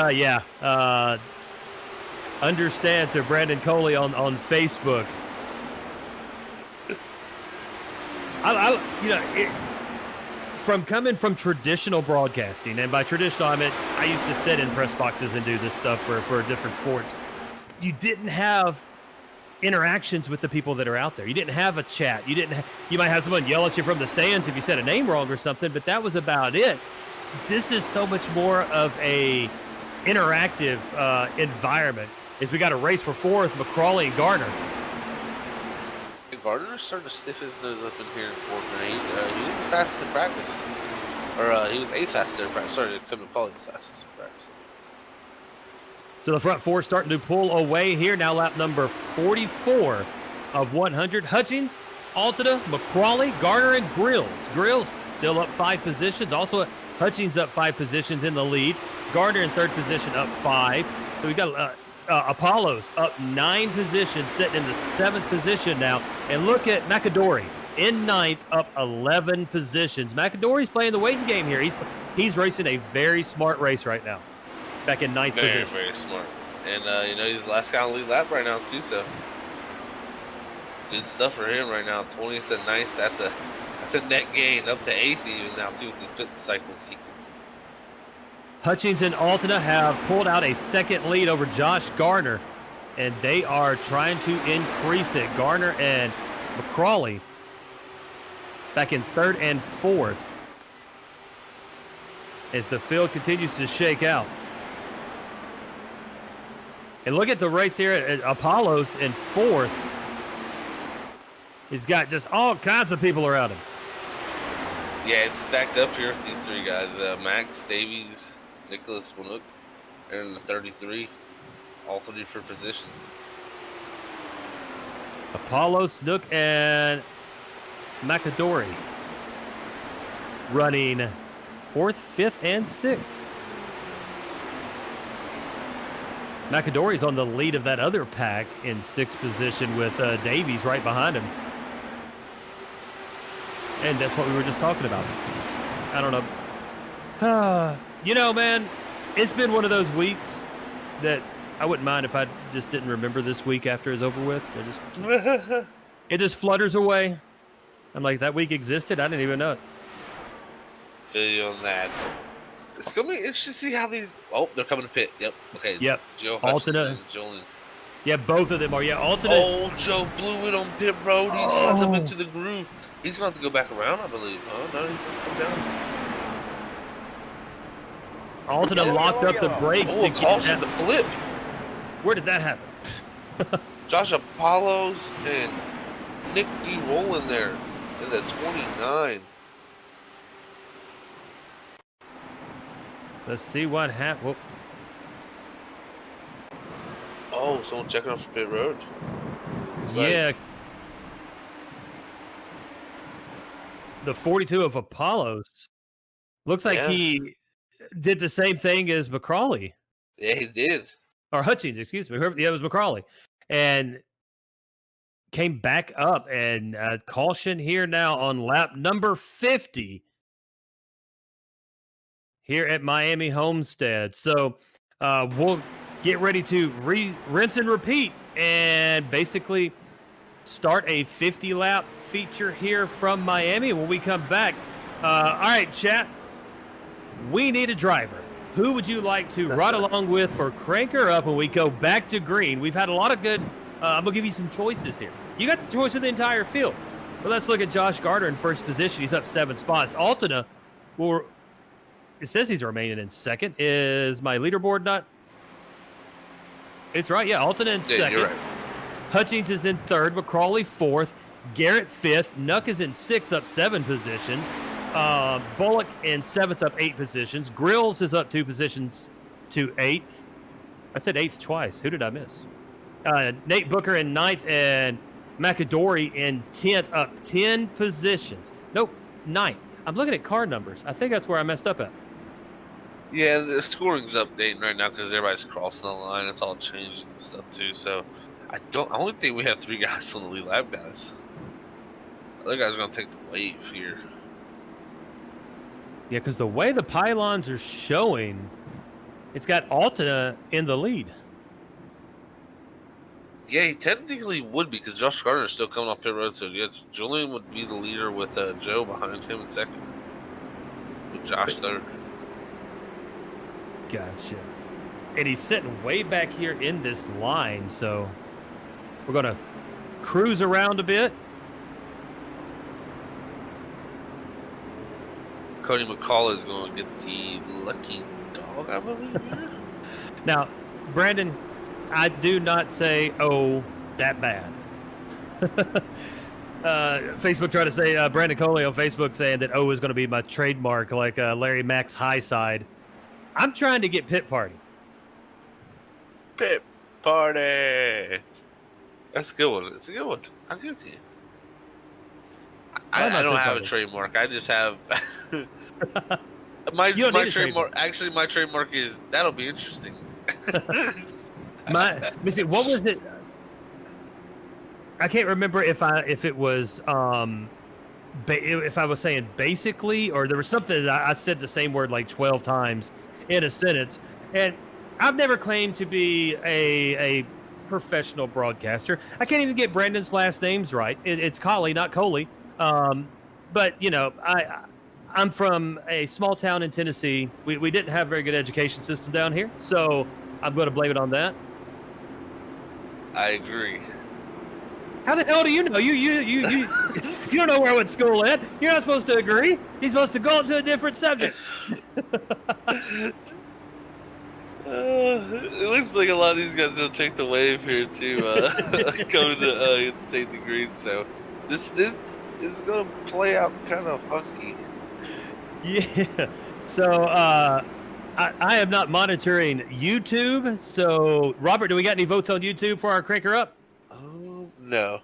understands or Brandon Coley on Facebook. From coming from traditional broadcasting, and by traditional I meant I used to sit in press boxes and do this stuff for different sports. You didn't have interactions with the people that are out there. You didn't have a chat. You might have someone yell at you from the stands if you said a name wrong or something, but that was about it. This is so much more of a interactive environment. As we got a race for 4th, McCrawley and Gardner. Gardner's starting to sniff his nose up in here in 4th and 8th. He was the fastest in practice. Or he was 8th fastest in practice. Sorry, I couldn't call it the fastest in practice. So the front 4 starting to pull away here. Now lap number 44 of 100. Hutchins, Altada, McCrawley, Garner, and Grills. Grills still up 5 positions. Also, Hutchins up 5 positions in the lead. Gardner in 3rd position up 5. So we got Apollo's up 9 positions, sitting in the 7th position now. And look at McAdory in 9th, up 11 positions. McAdory's playing the waiting game here. He's racing a very smart race right now. Back in 9th position. Very smart. And, he's the last guy on the lead lap right now, too, so good stuff for him right now. 20th and 9th, that's a net gain up to 8th even now, too, with this pit cycle sequence. Hutchins and Altada have pulled out a 2nd lead over Josh Garner, and they are trying to increase it. Garner and McCrawley back in 3rd and 4th as the field continues to shake out. And look at the race here at Apollo's in 4th. He's got just all kinds of people around him. Yeah, it's stacked up here with these 3 guys. Max, Davies, Nicholas Manook, they're in the 33. All 3 for position. Apollo's, Nook, and McAdory running 4th, 5th, and 6th. McAdory's on the lead of that other pack in 6th position with Davies right behind him. And that's what we were just talking about. I don't know. You know, man, it's been one of those weeks that I wouldn't mind if I just didn't remember this week after it's over with. It just flutters away. I'm like, that week existed? I didn't even know it. Feel you on that. It's going to be interesting to see how these... Oh, they're coming to pit. Yep. Okay. Yep. Joe Hutchins and Julian. Yeah, both of them are. Yeah, Alton. Oh, Joe blew it on pit road. He slammed up into the groove. He's going to have to go back around, I believe. Oh, no, he's going to come down. Alton locked up the brakes. Oh, a caution to flip. Where did that happen? Josh Apollos and Nick D. Rowland there in the 29. Let's see what happened. Oh, someone checking off the pit road. Yeah. The 42 of Apollos looks like he did the same thing as McCrawley. Yeah, he did. Or Hutchins, excuse me. Yeah, it was McCrawley. And came back up, and caution here now on lap number 50 here at Miami Homestead. So we'll get ready to rinse and repeat and basically start a 50-lap feature here from Miami. When we come back, all right, chat, we need a driver. Who would you like to ride along with for Crank Her Up when we go back to green? We've had a lot of good, I'm going to give you some choices here. You got the choice of the entire field. But let's look at Josh Gardner in first position. He's up 7 spots. Altena, it says he's remaining in second. Is my leaderboard not? It's right, yeah. Altena in second. You're right. Hutchings is in third. McCrawley fourth. Garrett fifth. Nuck is in sixth, up 7 positions. Bullock in 7th, up 8 positions. Grills is up 2 positions to 8th. I said 8th twice. Who did I miss? Nate Booker in 9th and McAdory in 10th, up 10 positions. Nope, 9th. I'm looking at car numbers. I think that's where I messed up at. Yeah, the scoring's updating right now because everybody's crossing the line. It's all changing and stuff too. So I only think we have 3 guys on the lead lap, guys. The other guys are gonna take the wave here. Yeah, because the way the pylons are showing, it's got Altena in the lead. Yeah, he technically would be because Josh Gardner is still coming off pit road. So yeah, Julian would be the leader with Joe behind him in second, with Josh third. Gotcha. And he's sitting way back here in this line, so we're going to cruise around a bit. Cody McCall is going to get the lucky dog, I believe. Now, Brandon, I do not say, oh, that bad. Facebook tried to say, Brandon Coley on Facebook saying that O is going to be my trademark, like Larry Mack's high side. I'm trying to get pit party. Pit party. That's a good one. It's a good one. I'll give it to you. I don't have a trademark. I just have my trademark. Actually, my trademark is that'll be interesting. Let me see. What was it? I can't remember if it was if I was saying basically, or there was something that I said the same word like 12 times in a sentence. And I've never claimed to be a professional broadcaster. I can't even get Brandon's last names right. It's Coley, not Coley. But you know, I'm from a small town in Tennessee. We didn't have a very good education system down here, so I'm going to blame it on that. I agree. How the hell do you know? You don't know where I went to school at. You're not supposed to agree. You're supposed to go into a different subject. It looks like a lot of these guys will take the wave here too, coming to take the green. So this is going to play out kind of funky. Yeah. So I am not monitoring YouTube. So Robert, do we got any votes on YouTube for our Cranker Up? No.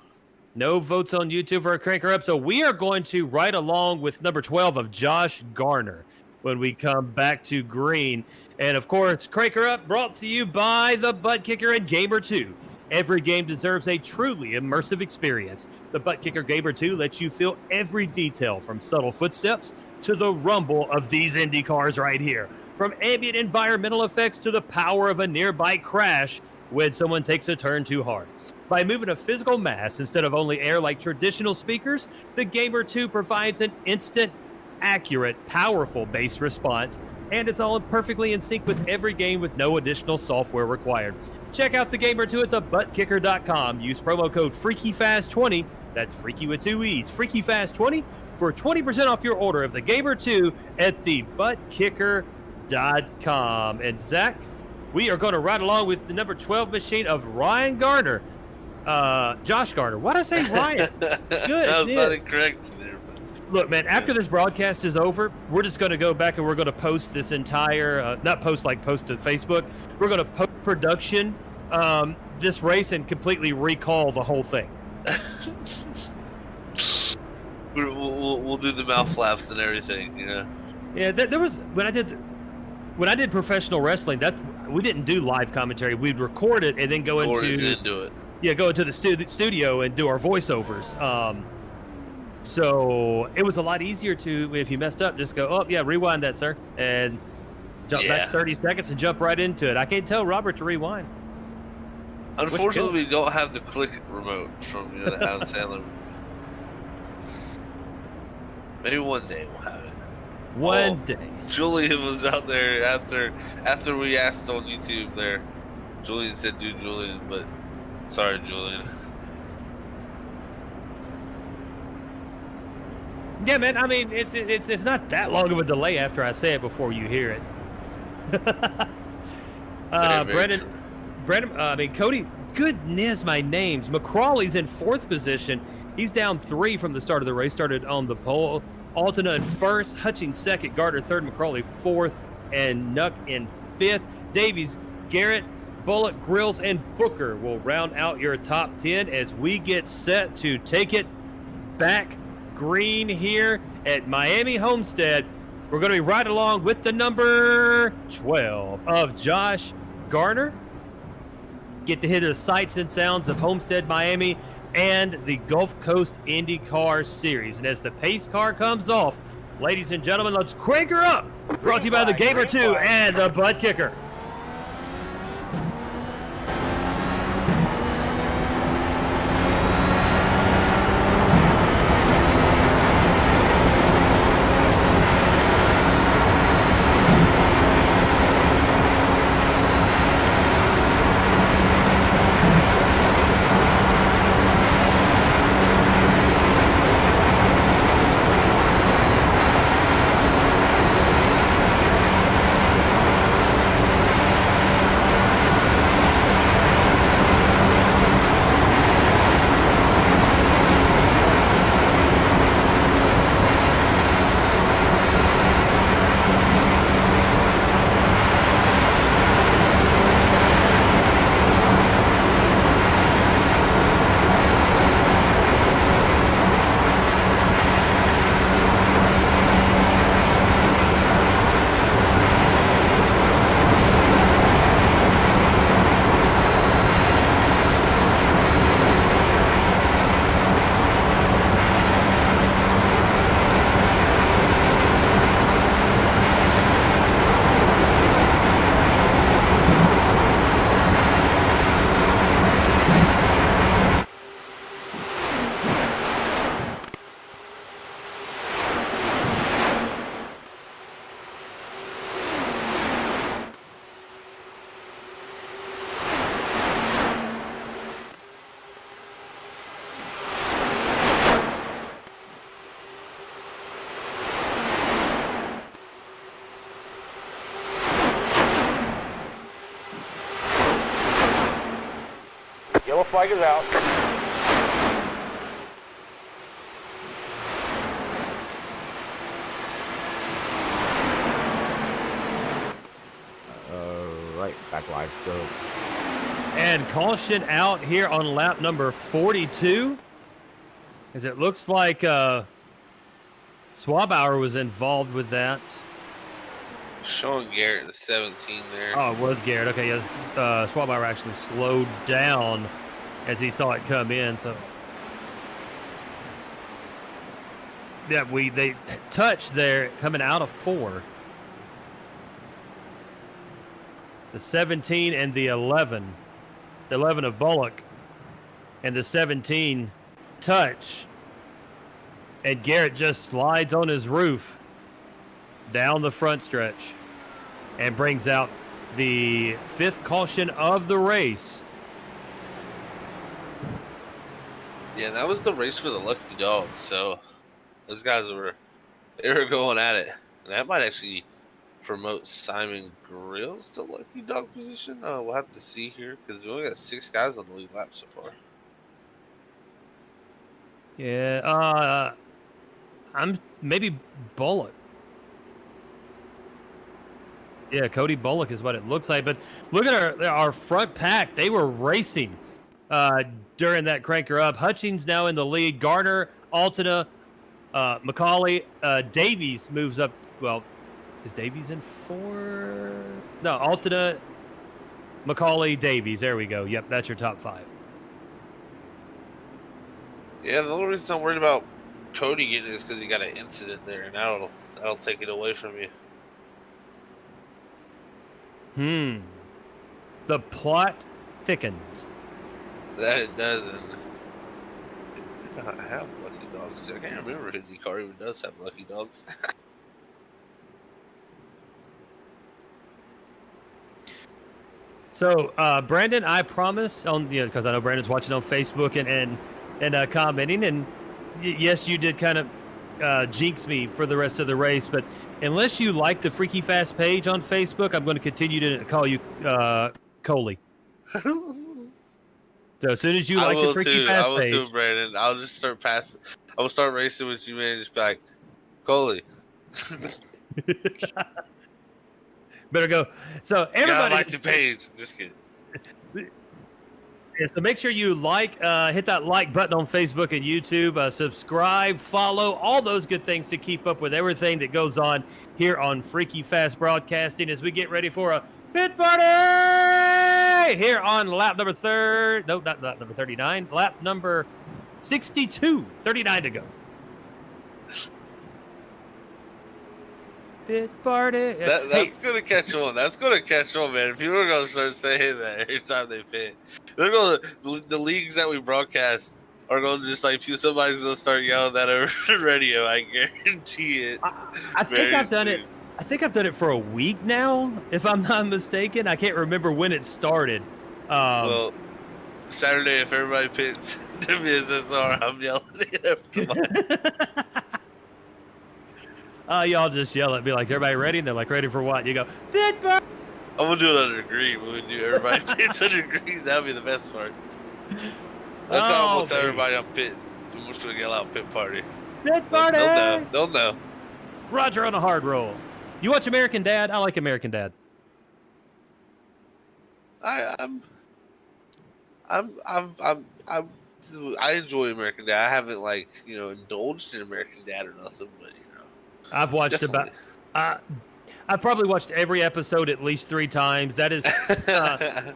No votes on YouTube for our Cranker Up. So we are going to ride along with number 12 of Josh Garner when we come back to green. And of course, Cranker Up brought to you by the ButtKicker and Gamer2. Every game deserves a truly immersive experience. The ButtKicker Gamer2 lets you feel every detail from subtle footsteps to the rumble of these Indy cars right here. From ambient environmental effects to the power of a nearby crash when someone takes a turn too hard. By moving a physical mass instead of only air like traditional speakers, the Gamer2 provides an instant, accurate, powerful bass response, and it's all perfectly in sync with every game with no additional software required. Check out the Gamer2 at thebuttkicker.com. Use promo code FreakyFast20, that's Freaky with 2 E's, FreakyFast20, for 20% off your order of the Gamer2 at thebuttkicker.com. And Zach, we are going to ride along with the number 12 machine of Ryan Garner. Josh Garner. Why did I say Ryan? Good. That was not incorrect there. Look, man, after this broadcast is over, we're just going to go back and we're going to post this entire, not post like post to Facebook. We're going to post-production this race and completely recall the whole thing. We'll do the mouth flaps and everything, you know? Yeah, there was, when I did professional wrestling, that we didn't do live commentary. We'd record it and then go into... Didn't do it. go into the studio and do our voiceovers. So it was a lot easier to, if you messed up, just go, oh yeah, rewind that, sir, and jump back 30 seconds and jump right into it. I can't tell Robert to rewind. Unfortunately, we don't have the click remote from the Adam Sandler. Maybe one day we'll have it. One day. Julian was out there after we asked on YouTube there. Julian said, "Do Julian," but sorry, Julian. Yeah, man. I mean, it's not that long of a delay after I say it before you hear it. Cody. Goodness, my names. McCrawley's in 4th position. He's down 3 from the start of the race. Started on the pole. Altena in 1st, Hutchings 2nd, Gardner 3rd, McCrawley 4th, and Nuck in 5th. Davies, Garrett, Bullock, Grills, and Booker will round out your top 10 as we get set to take it back green here at Miami Homestead. We're going to be right along with the number 12 of Josh Garner. Get to hear the sights and sounds of Homestead, Miami, and the Gulf Coast IndyCar Series. And as the pace car comes off, ladies and gentlemen, let's crank her up. Brought to you by the Gamer2 and the ButtKicker. Yellow flag is out. Right, back lives go. And caution out here on lap number 42, as it looks like Swabauer was involved with that. Sean Garrett, the 17 there. Oh, it was Garrett. Okay, yes. Swabauer actually slowed down as he saw it come in. So, yeah, they touched there coming out of 4. The 17 and the 11. The 11 of Bullock and the 17 touch. And Garrett just slides on his roof down the front stretch and brings out the 5th caution of the race. Yeah, that was the race for the lucky dog. So those guys were going at it. And that might actually promote Simon Grills to lucky dog position. We'll have to see here because we only got 6 guys on the lead lap so far. Yeah, I'm maybe Bullock. Yeah, Cody Bullock is what it looks like. But look at our front pack. They were racing during that cranker up. Hutchings now in the lead. Garner, Altena, McCauley, Davies moves up. Well, is Davies in 4? No, Altena, McCauley, Davies. There we go. Yep, that's your top 5. Yeah, the only reason I'm worried about Cody getting it is because he got an incident there, and that'll take it away from you. The plot thickens. That it doesn't. I have lucky dogs too. I can't remember if IndyCar even does have lucky dogs. So, Brandon, I promise on because I know Brandon's watching on Facebook and commenting, and yes, you did kind of jinx me for the rest of the race, but unless you like the Freaky Fast page on Facebook, I'm going to continue to call you Coley. So as soon as you like the Freaky Fast I will page, too, Brandon. I'll just start passing. I will start racing with you, man. And just be like, Coley. better go. So Everybody everybody like the page. Just kidding. Yeah, so make sure you hit that like button on Facebook and YouTube, subscribe, follow, all those good things to keep up with everything that goes on here on Freaky Fast Broadcasting as we get ready for a pit party here on lap number not lap number 39, lap number 62, 39 to go. Pit party. That's gonna catch on. That's gonna catch on, man. People are gonna start saying that every time they pit. They're gonna the leagues that we broadcast are gonna just like somebody's gonna start yelling that over the radio. I guarantee it. I think I've done it. I think I've done it for a week now, if I'm not mistaken. I can't remember when it started. Well, Saturday, if everybody pits WSSR, I'm yelling it every y'all just yell at me like, everybody ready? And they're like, ready for what? You go, pit party. I'm gonna do it under green. When we do everybody pits under green, that'll be the best part. That's how I'm gonna tell everybody I'm pit. I'm just gonna yell out pit party. Pit party. They'll know. Roger on a hard roll. You watch American Dad? I like American Dad. I enjoy American Dad. I haven't indulged in American Dad or nothing, but I've watched definitely. I've probably watched every episode at least 3 times. That is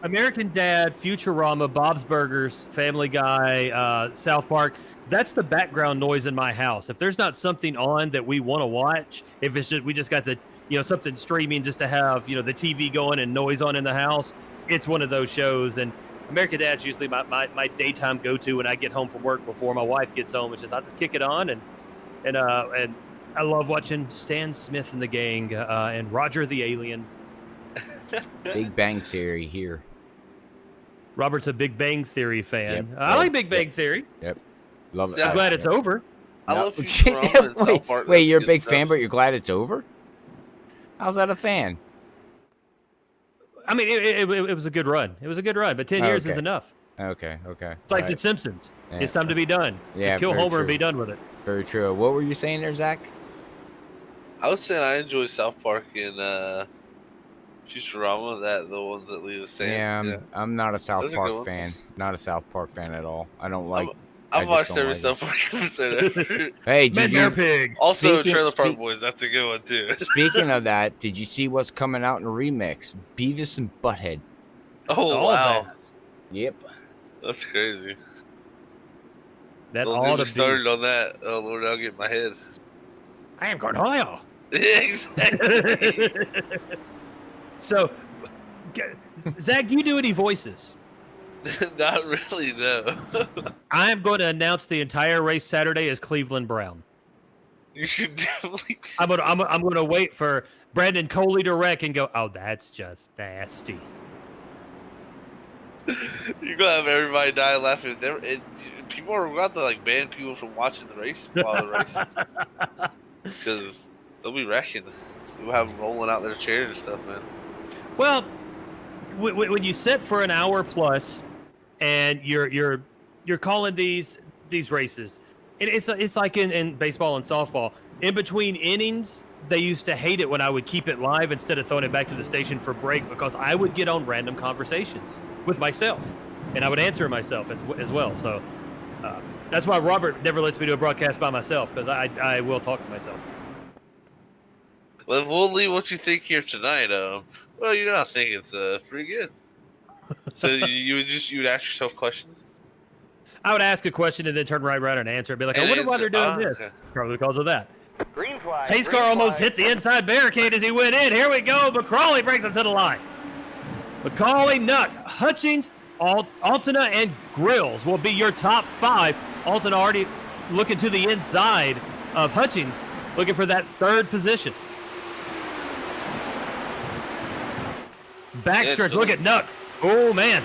American Dad, Futurama, Bob's Burgers, Family Guy, South Park. That's the background noise in my house. If there's not something on that we want to watch, if it's just we just got the something streaming just to have the TV going and noise on in the house, it's one of those shows. And American Dad's usually my daytime go-to when I get home from work before my wife gets home. It's just I just kick it on and I love watching Stan Smith and the gang and Roger the Alien. Big Bang Theory here. Robert's a Big Bang Theory fan. Yep. I like Big Bang Theory. Yep. Love it. Yeah. I'm glad it's over. I love Futurama and South Park. Wait, That's you're a good big stuff. fan, but you're glad it's over? How's that a fan? I mean, it was a good run. It was a good run, but 10 years is Okay. enough. Okay. It's like The Simpsons. Yeah. It's time to be done. Yeah, Just kill very Homer and true. be done with it. Very true. What were you saying there, Zach? I was saying I enjoy South Park and Futurama. The ones that Lee was saying. Yeah, I'm not a South Those are Park good fan. ones. Not a South Park fan at all. I don't like. I've just watched don't every like South Park episode ever. Hey, Man, did Bear you? Pig. Also, Speaking- Trailer Park speak- Boys. That's a good one too. Speaking of that, did you see what's coming out in a remix? Beavis and Butthead. Oh all wow, that. Yep. that's crazy. That Don't ought get to me be. started on that. Oh Lord, I'll get in my head. I am Cornholio. Exactly. So, Zach, do you do any voices? Not really, no. I am going to announce the entire race Saturday as Cleveland Brown. You should definitely. I'm gonna wait for Brandon Coley to wreck and go, oh, that's just nasty. You're gonna have everybody die laughing. People are about to ban people from watching the race while they're racing because they'll be wrecking. We'll have them rolling out their chairs and stuff, man. Well, when you sit for an hour plus, and you're calling these races, and it's like in baseball and softball. In between innings, they used to hate it when I would keep it live instead of throwing it back to the station for break because I would get on random conversations with myself, and I would answer myself as well. So that's why Robert never lets me do a broadcast by myself because I will talk to myself. Well, Lee, what you think here tonight? Well, I think it's pretty good. So you would ask yourself questions. I would ask a question and then turn right around and answer it. Be like, I And wonder why they're doing answer. this. Okay. Probably because of that. Green flag. Pace green car almost flag. hit the inside barricade as he went in. Here we go. McCrawley brings him to the line. McCawley, Nuck, Hutchings, Altina, and Grills will be your top 5. Altina already looking to the inside of Hutchings, looking for that 3rd position. Backstretch, look at Nuck. Oh, man.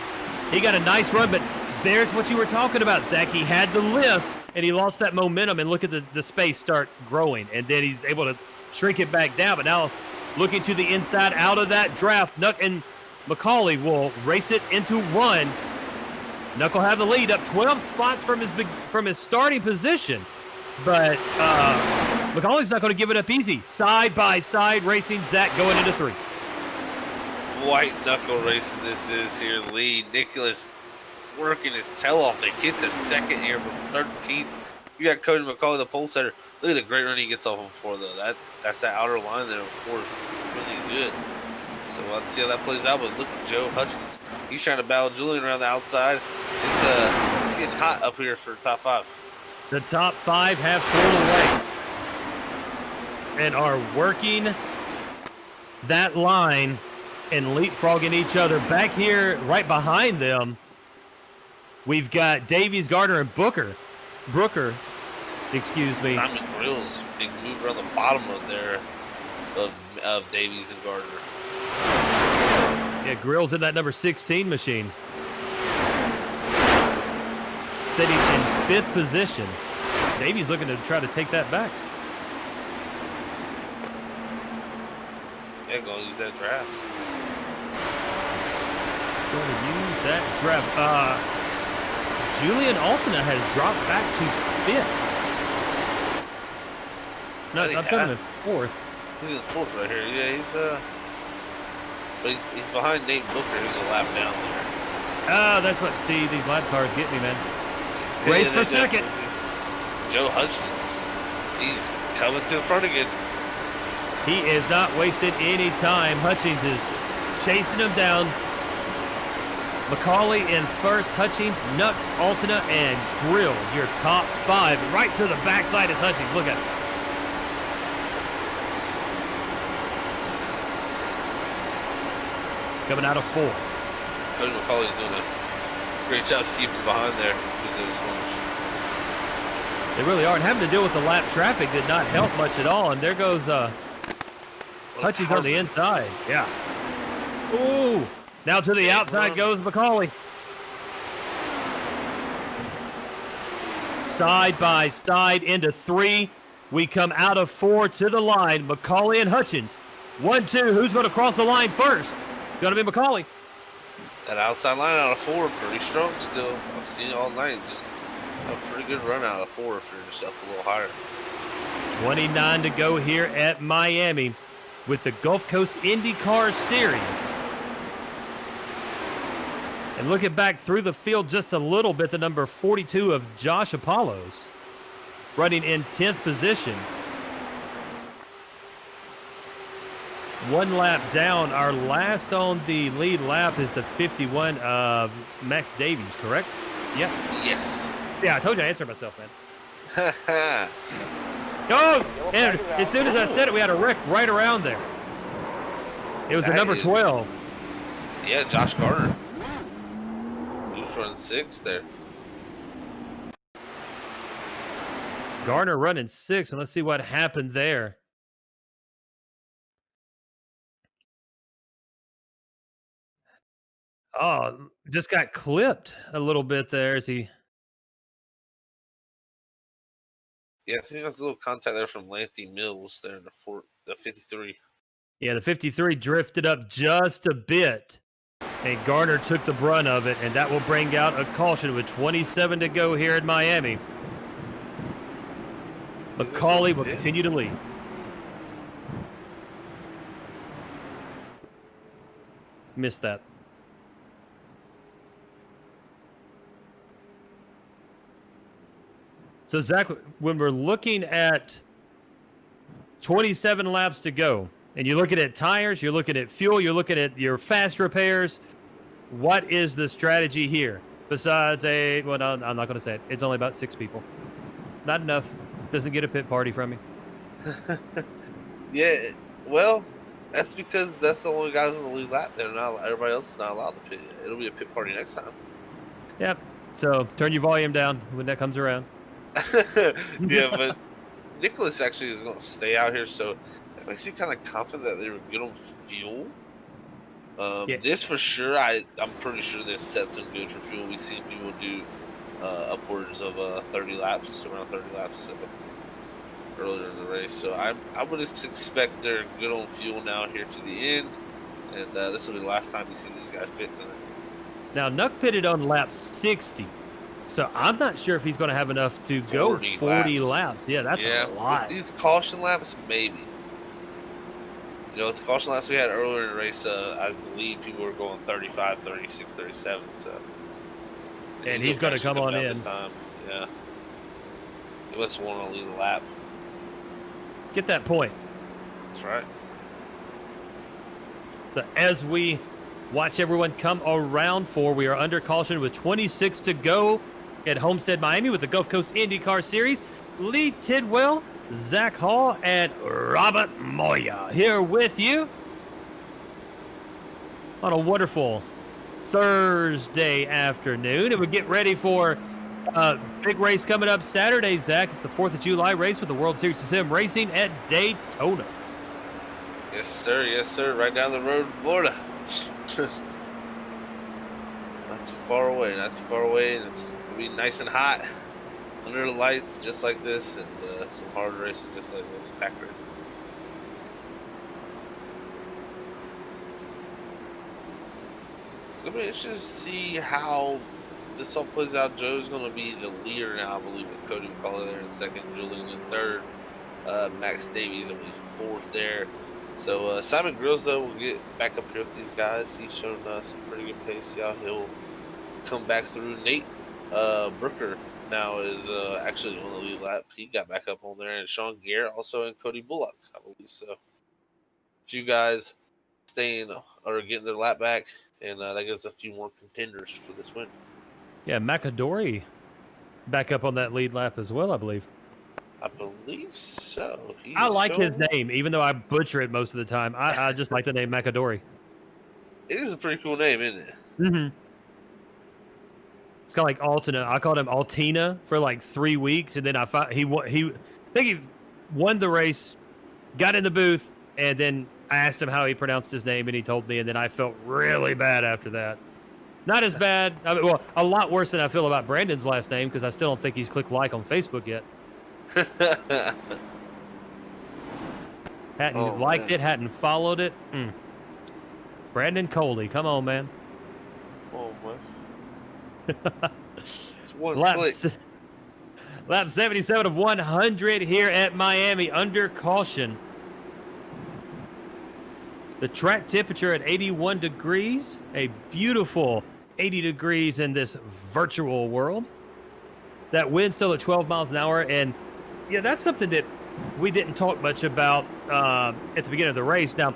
He got a nice run, but there's what you were talking about, Zach. He had the lift, and he lost that momentum, and look at the space start growing, and then he's able to shrink it back down. But now looking to the inside out of that draft, Nuck and McCawley will race it into 1. Nuck will have the lead, up 12 spots from his starting position, but McCawley's not going to give it up easy. Side by side racing, Zach going into 3. White knuckle racing this is here. Lead. Nicholas working his tail off. They hit the 2nd here from 13th. You got Cody McCawley, the pole setter. Look at the great run he gets off of 4 though. That's that outer line there. 4 is really good. So we'll have to see how that plays out. But look at Joe Hutchins. He's trying to battle Julian around the outside. It's getting hot up here for top 5. The top 5 have pulled away and are working that line and leapfrogging each other. Back here, right behind them, we've got Davies, Gardner, and Brooker, excuse me. Diamond Grills, big move around the bottom of there of Davies and Gardner. Yeah, Grills in that number 16 machine. Sitting in 5th position. Davies looking to try to take that back. Yeah, go use that draft. Going to use that draft. Julian Altina has dropped back to 5th. No, I'm talking about 4th. He's in 4th right here. Yeah, but he's behind Nate Booker, who's a lap down there. Oh, that's what. See, these lap cars get me, man. Race for 2nd. Joe Hutchins, he's coming to the front again. He is not wasting any time. Hutchings is chasing him down. McCawley in 1st, Hutchings, Nuck, Altina, and Grills, your top 5. Right to the backside is Hutchings. Look at it. Coming out of 4. Cody McCawley's doing a great job to keep him behind there through those corners. They really are. And having to deal with the lap traffic did not help much at all. And there goes Hutchings on the inside. Yeah. Ooh. Now to the outside goes McCawley. Side by side into 3. We come out of 4 to the line. McCawley and Hutchins. 1, 2. Who's going to cross the line first? It's going to be McCawley. That outside line out of 4, pretty strong still. I've seen it all night. Just a pretty good run out of 4 if you're just up a little higher. 29 to go here at Miami with the Gulf Coast IndyCar Series. And looking back through the field just a little bit, the number 42 of Josh Apollos running in 10th position. 1 lap down. Our last on the lead lap is the 51 of Max Davies, correct? Yes. Yes. Yeah, I told you I answered myself, man. Oh, and as soon as I said it, we had a wreck right around there. It was the number 12. Yeah, Josh Gardner. He was running 6 there. Gardner running 6, and let's see what happened there. Oh, just got clipped a little bit there as he... Yeah, I think that's a little contact there from Lanty Mills there in the 53. Yeah, the 53 drifted up just a bit, and Gardner took the brunt of it, and that will bring out a caution with 27 to go here in Miami. McCawley will continue to lead. Missed that. So, Zach, when we're looking at 27 laps to go, and you're looking at tires, you're looking at fuel, you're looking at your fast repairs, what is the strategy here? Besides well, no, I'm not going to say it. It's only about 6 people. Not enough. Doesn't get a pit party from me. Yeah, well, that's because that's the only guys in the lead lap. Everybody else is not allowed to pit. It'll be a pit party next time. Yep. So turn your volume down when that comes around. Yeah, but Nicholas actually is going to stay out here, so that makes you kind of confident that they were good on fuel. Yeah. This for sure, I'm pretty sure this sets them good for fuel. We've seen people do upwards of 30 laps, around 30 laps earlier in the race. So I would expect they're good on fuel now here to the end, and this will be the last time you see these guys pit tonight. Now, Nuck pitted on lap 60, so I'm not sure if he's going to have enough to go 40 laps. Yeah, that's a lot. With these caution laps, maybe. You know, with the caution laps we had earlier in the race, I believe people were going 35, 36, 37. So, and he's going to come on in this time. Yeah, he wants to want to lead the lap. Get that point. That's right. So as we watch everyone come around we are under caution with 26 to go at Homestead, Miami with the Gulf Coast IndyCar Series. Lee Tidwell, Zach Hall, and Robert Moya here with you on a wonderful Thursday afternoon. And we get ready for a big race coming up Saturday, Zach. It's the 4th of July race with the World Series of Sim Racing at Daytona. Yes, sir. Yes, sir. Right down the road, Florida. Not too far away. Not too far away. And it's gonna be nice and hot under the lights, just like this, and some hard racing, just like this, pack racing. It's gonna be interesting to see how this all plays out. Joe's gonna be the leader now, I believe, with Cody McCullough there in second, Julian in third, Max Davies, I believe, fourth there. So Simon Grills, though, will get back up here with these guys. He's shown some pretty good pace. Yeah, he'll come back through. Nate Brooker now is actually on the lead lap. He got back up on there, and Sean Garrett also, and Cody Bullock, I believe. So a few guys staying or getting their lap back, and that gives a few more contenders for this win. Yeah, McAdory back up on that lead lap as well, I believe. I believe so. I like his name, even though I butcher it most of the time. I just like the name McAdory. It is a pretty cool name, isn't it? Mm-hmm. It's kind of like Altina. I called him Altina for like 3 weeks, and then I think he won the race, got in the booth, and then I asked him how he pronounced his name, and he told me, and then I felt really bad after that. Not as bad. I mean, well, a lot worse than I feel about Brandon's last name, because I still don't think he's clicked like on Facebook yet. Hadn't liked it, hadn't followed it. Brandon Coley, come on, man. Oh, man. It's one click. Lap 77 of 100 here at Miami under caution. The track temperature at 81 degrees, a beautiful 80 degrees in this virtual world. That wind still at 12 miles an hour, and yeah, that's something that we didn't talk much about at the beginning of the race. Now,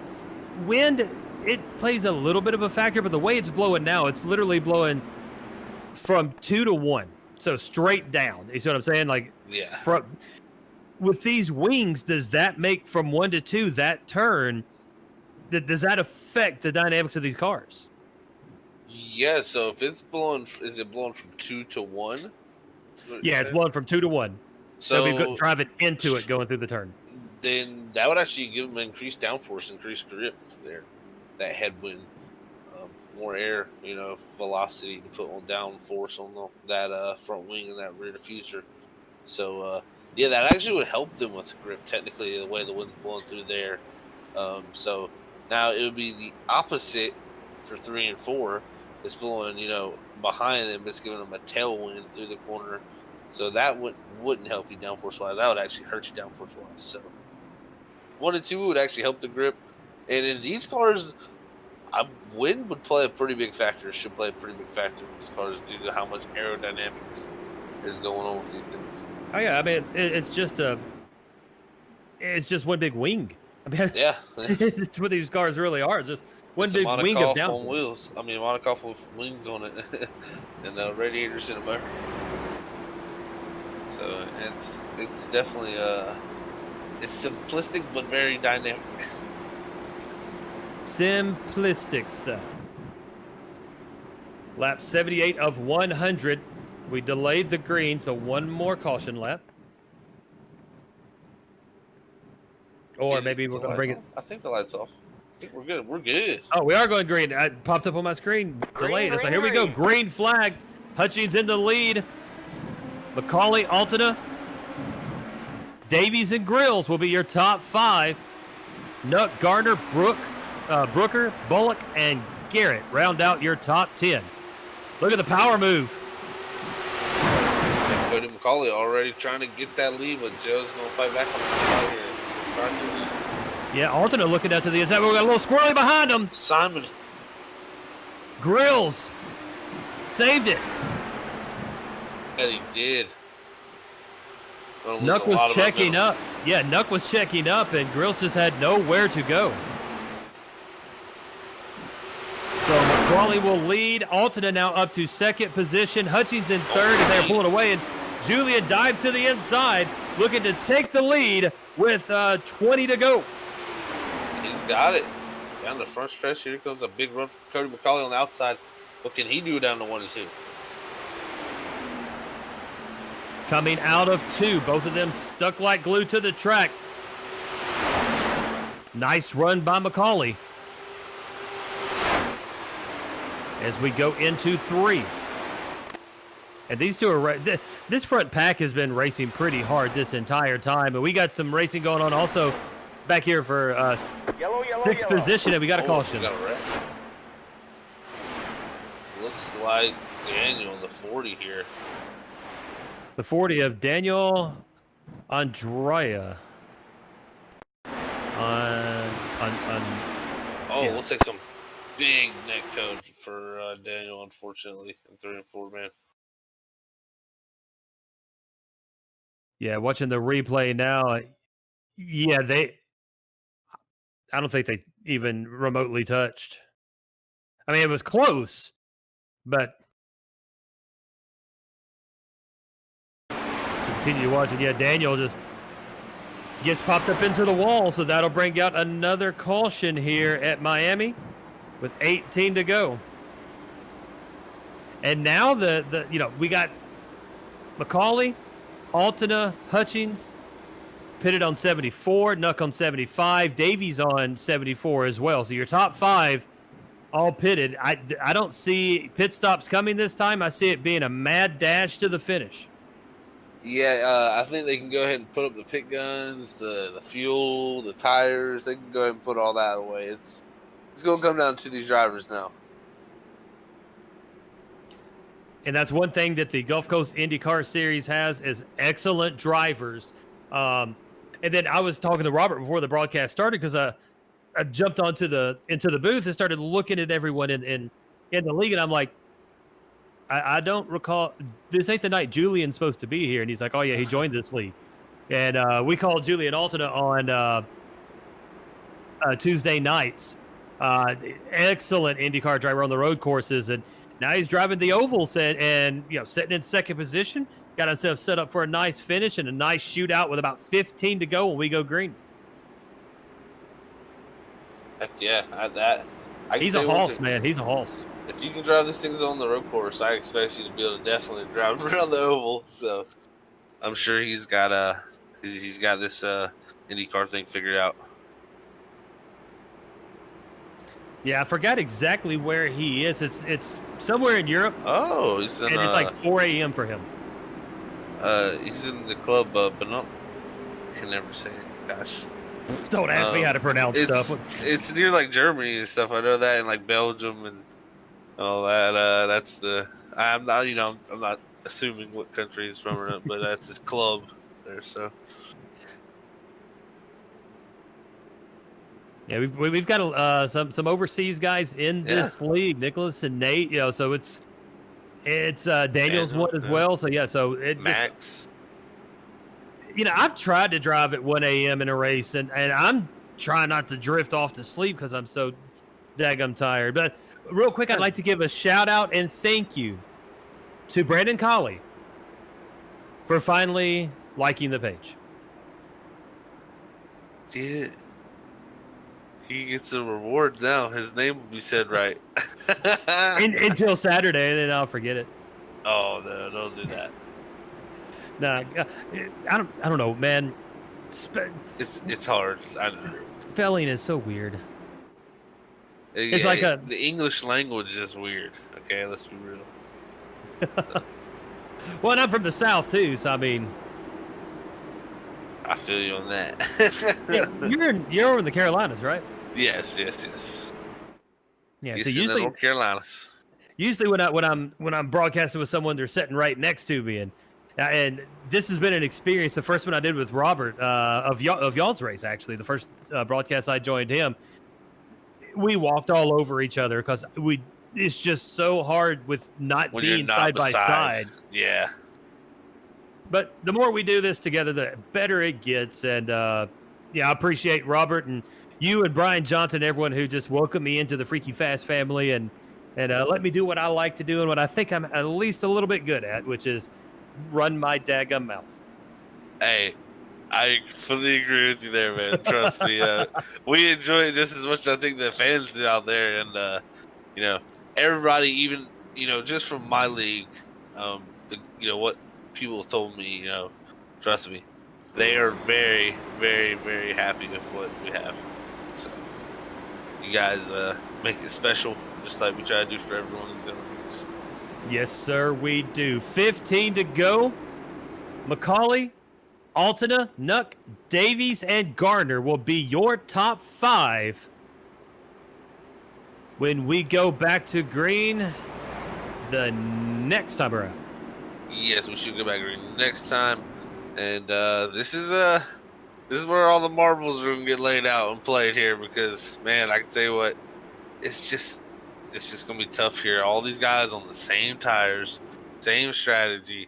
wind, it plays a little bit of a factor, but the way it's blowing now, it's literally blowing from 2 to 1, so straight down. You see what I'm saying? Like, yeah. With these wings, does that make from 1 to 2 that turn? Does that affect the dynamics of these cars? Yeah. So if it's blowing, is it blowing from 2 to 1? Yeah, it's blowing from 2 to 1. So be good driving into it going through the turn. Then that would actually give them increased downforce, increased grip there. That headwind, more air, velocity to put on downforce on that front wing and that rear diffuser. So yeah, that actually would help them with grip. Technically, the way the wind's blowing through there. So now it would be the opposite for 3 and 4. It's blowing, behind them. It's giving them a tailwind through the corner. So that wouldn't help you downforce wise. That would actually hurt you downforce wise. So 1 and 2 would actually help the grip. And in these cars, wind would play a pretty big factor. Should play a pretty big factor in these cars due to how much aerodynamics is going on with these things. Oh yeah, I mean it's just one big wing. I mean, yeah, it's what these cars really are. It's just one It's a big wing of monocoque down. on wheels. I mean, monocoque with wings on it, and radiators in a motor. So it's definitely it's simplistic but very dynamic. Simplistic stuff. Lap 78 of 100. We delayed the green, so one more caution lap. Or maybe we're going to bring it. I think the light's off. I think we're good. We're good. Oh, we are going green. It popped up on my screen. Delayed. So here we go. Green flag. Hutchings in the lead. McCauley, Altina, Davies, and Grills will be your top 5. Nuck, Gardner, Brooker, Bullock, and Garrett round out your top 10. Look at the power move. And Cody McCauley already trying to get that lead, but Joe's going to fight back on the side here. Yeah, Altina looking out to the inside. We got a little squirrely behind him. Simon. Grills saved it. And he did. Nuck was checking up. Yeah, Nuck was checking up, and Grills just had nowhere to go. So McCauley will lead. Altina now up to second position. Hutchings in third, and they're pulling away. And Julian dives to the inside, looking to take the lead with 20 to go. He's got it. Down the front stretch, here comes a big run from Cody McCauley on the outside. What can he do down to 1 and 2? Coming out of 2, both of them stuck like glue to the track. Nice run by McCauley. As we go into 3. And these two are this front pack has been racing pretty hard this entire time, and we got some racing going on also back here for sixth position, and we got a caution. Got a wreck. Looks like Daniel in the 40 here. The 40 of Daniel Andrea. Yeah. Looks like some big neck code for Daniel, unfortunately, in 3 and 4 man. Yeah, watching the replay now. Yeah, I don't think they even remotely touched. I mean, it was close, but continue watching. Yeah, Daniel just gets popped up into the wall, so that'll bring out another caution here at Miami with 18 to go. And now we got McCauley, Altina, Hutchings pitted on 74, Nuck on 75, Davies on 74 as well. So your top 5 all pitted. I don't see pit stops coming this time. I see it being a mad dash to the finish. Yeah, I think they can go ahead and put up the pit guns, the fuel, the tires. They can go ahead and put all that away. It's going to come down to these drivers now. And that's one thing that the Gulf Coast IndyCar Series has is excellent drivers. And then I was talking to Robert before the broadcast started because I jumped into the booth and started looking at everyone in the league, and I'm like, I don't recall. This ain't the night Julian's supposed to be here, and he's like, oh yeah, he joined this league, and we called Julian Altina on Tuesday nights. Excellent IndyCar driver on the road courses, and now he's driving the ovals and sitting in second position. Got himself set up for a nice finish and a nice shootout with about 15 to go when we go green. Heck yeah, He's a horse, man. He's a horse. If you can drive these things on the road course, I expect you to be able to definitely drive around the oval. So I'm sure he's got this IndyCar thing figured out. Yeah, I forgot exactly where he is. It's somewhere in Europe. Oh, he's in. And it's like 4 a.m. for him. He's in the club, but no, I can never say it. Gosh. Don't ask me how to pronounce stuff. It's near like Germany and stuff. I know that, and like Belgium and all that. That's the. I'm not assuming what country he's from or not, but that's his club there. So. Yeah, we've got some overseas guys in this league, Nicholas and Nate. So it's Daniel's one as well. So so it Max. I've tried to drive at 1 a.m. in a race, and I'm trying not to drift off to sleep because I'm so daggum tired. But real quick, I'd like to give a shout out and thank you to Brandon Colley for finally liking the page. Dude, he gets a reward now. His name will be said right. Until Saturday, and then I'll forget it. Oh no, don't do that. Nah, I don't know, man. It's hard. I don't know. Spelling is so weird. It's Yeah, like the English language is weird. Okay, let's be real. So, well, and I'm from the South too, so I mean, I feel you on that. yeah, you're over in the Carolinas, right? Yes. Yeah. He's So in usually, North Carolinas. usually when I'm broadcasting with someone, they're sitting right next to me, and this has been an experience. The first one I did with Robert of y'all's race, actually, the first broadcast I joined him, we walked all over each other because it's just so hard with not When being you're not side by side. Yeah. But the more we do this together, the better it gets. And yeah, I appreciate Robert and you and Brian Johnson, everyone who just welcomed me into the Freaky Fast family and let me do what I like to do and what I think I'm at least a little bit good at, which is run my daggum mouth. Hey, I fully agree with you there, man. Trust me. We enjoy it just as much as I think the fans do out there. And, you know, everybody, even, you know, just from my league, you know, what people have told me, you know, trust me, they are very, very, very happy with what we have. So, you guys make it special, just like we try to do for everyone in these other leagues. Yes, sir, we do. 15 to go. Macaulay, Altina, Nuck, Davies, and Gardner will be your top 5 when we go back to green the next time around. Yes, we should go back green next time. And this is where all the marbles are gonna get laid out and played here, because man, I can tell you what, it's just gonna be tough here. All these guys on the same tires, same strategy.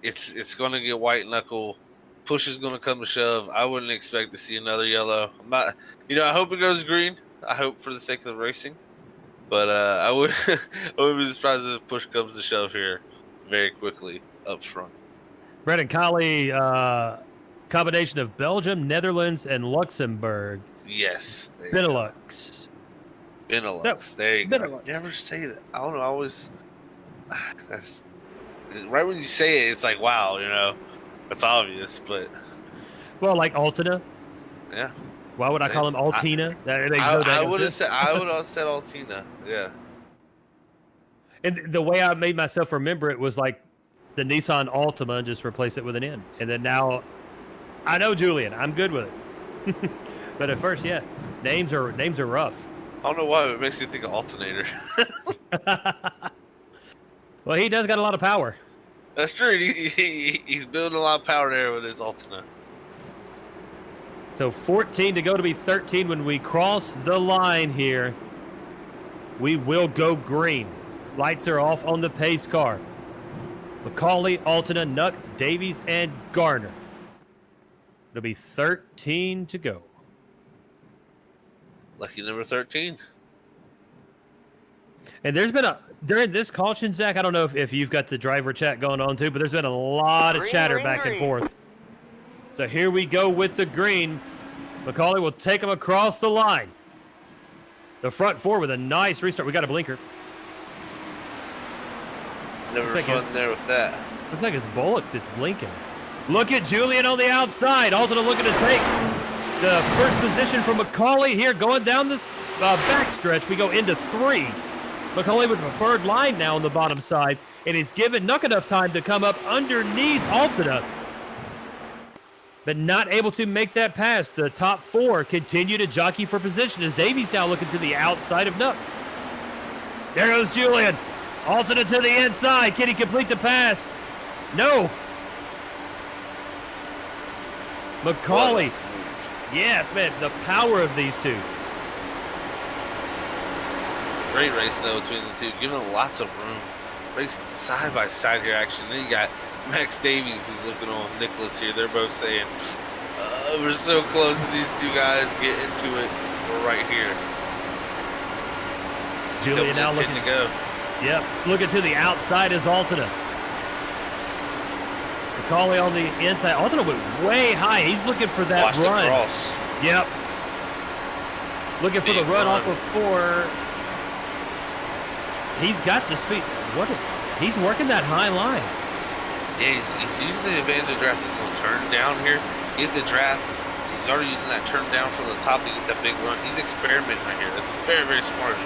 It's gonna get white knuckle. Push is gonna come to shove. I wouldn't expect to see another yellow. I'm not, you know, I hope it goes green. I hope for the sake of the racing. But I would be surprised if push comes to shove here very quickly up front. Brendan Colley, combination of Belgium, Netherlands, and Luxembourg. Yes. Benelux. Benelux. There you go. Benelux. Never say that. I don't know. I always. That's right when you say it. It's like, wow, you know, that's obvious, but. Well, like Altina. Yeah. Why would I call him Altina? I would have said Altina. Yeah. And the way I made myself remember it was like the Nissan Altima and just replace it with an N. And then now I know Julian. I'm good with it. But at first, yeah, names are rough. I don't know why, but it makes me think of alternator. Well, he does got a lot of power. That's true. He's building a lot of power there with his Altina. So 14 to go to be 13 when we cross the line here. We will go green. Lights are off on the pace car. Macaulay, Altina, Nuck, Davies, and Garner. It'll be 13 to go. Lucky number 13. And there's been during this caution, Zach, I don't know if you've got the driver chat going on too, but there's been a lot of chatter back and forth. So here we go with the green. Macaulay will take him across the line. The front four with a nice restart. We got a blinker. Never fun there with that. Looks like it's Bullock that's blinking. Look at Julian on the outside. Altina looking to take the first position from Macaulay here going down the backstretch. We go into 3. Macaulay with preferred line now on the bottom side, and he's given Nuck enough time to come up underneath Altina, but not able to make that pass. The top 4 continue to jockey for position as Davies now looking to the outside of Nuck. There goes Julian. Altina to the inside. Can he complete the pass? No. Macaulay. Yes, man, the power of these two. Great race, though, between the two. Giving them lots of room. Racing side by side here, action. Then you got Max Davies who's looking on with Nicholas here. They're both saying, we're so close, and these two guys get into it. We're right here. Julian now looking to go. Yep, looking to the outside is Altena. McCauley on the inside. Altena went way high. He's looking for that Watch run. the cross. Yep. Looking for the run off of 4. He's got the speed. He's working that high line. Yeah, he's using the advantage of draft. He's going to turn down here, get the draft. He's already using that turn down from the top to get that big run. He's experimenting right here. That's very, very smart.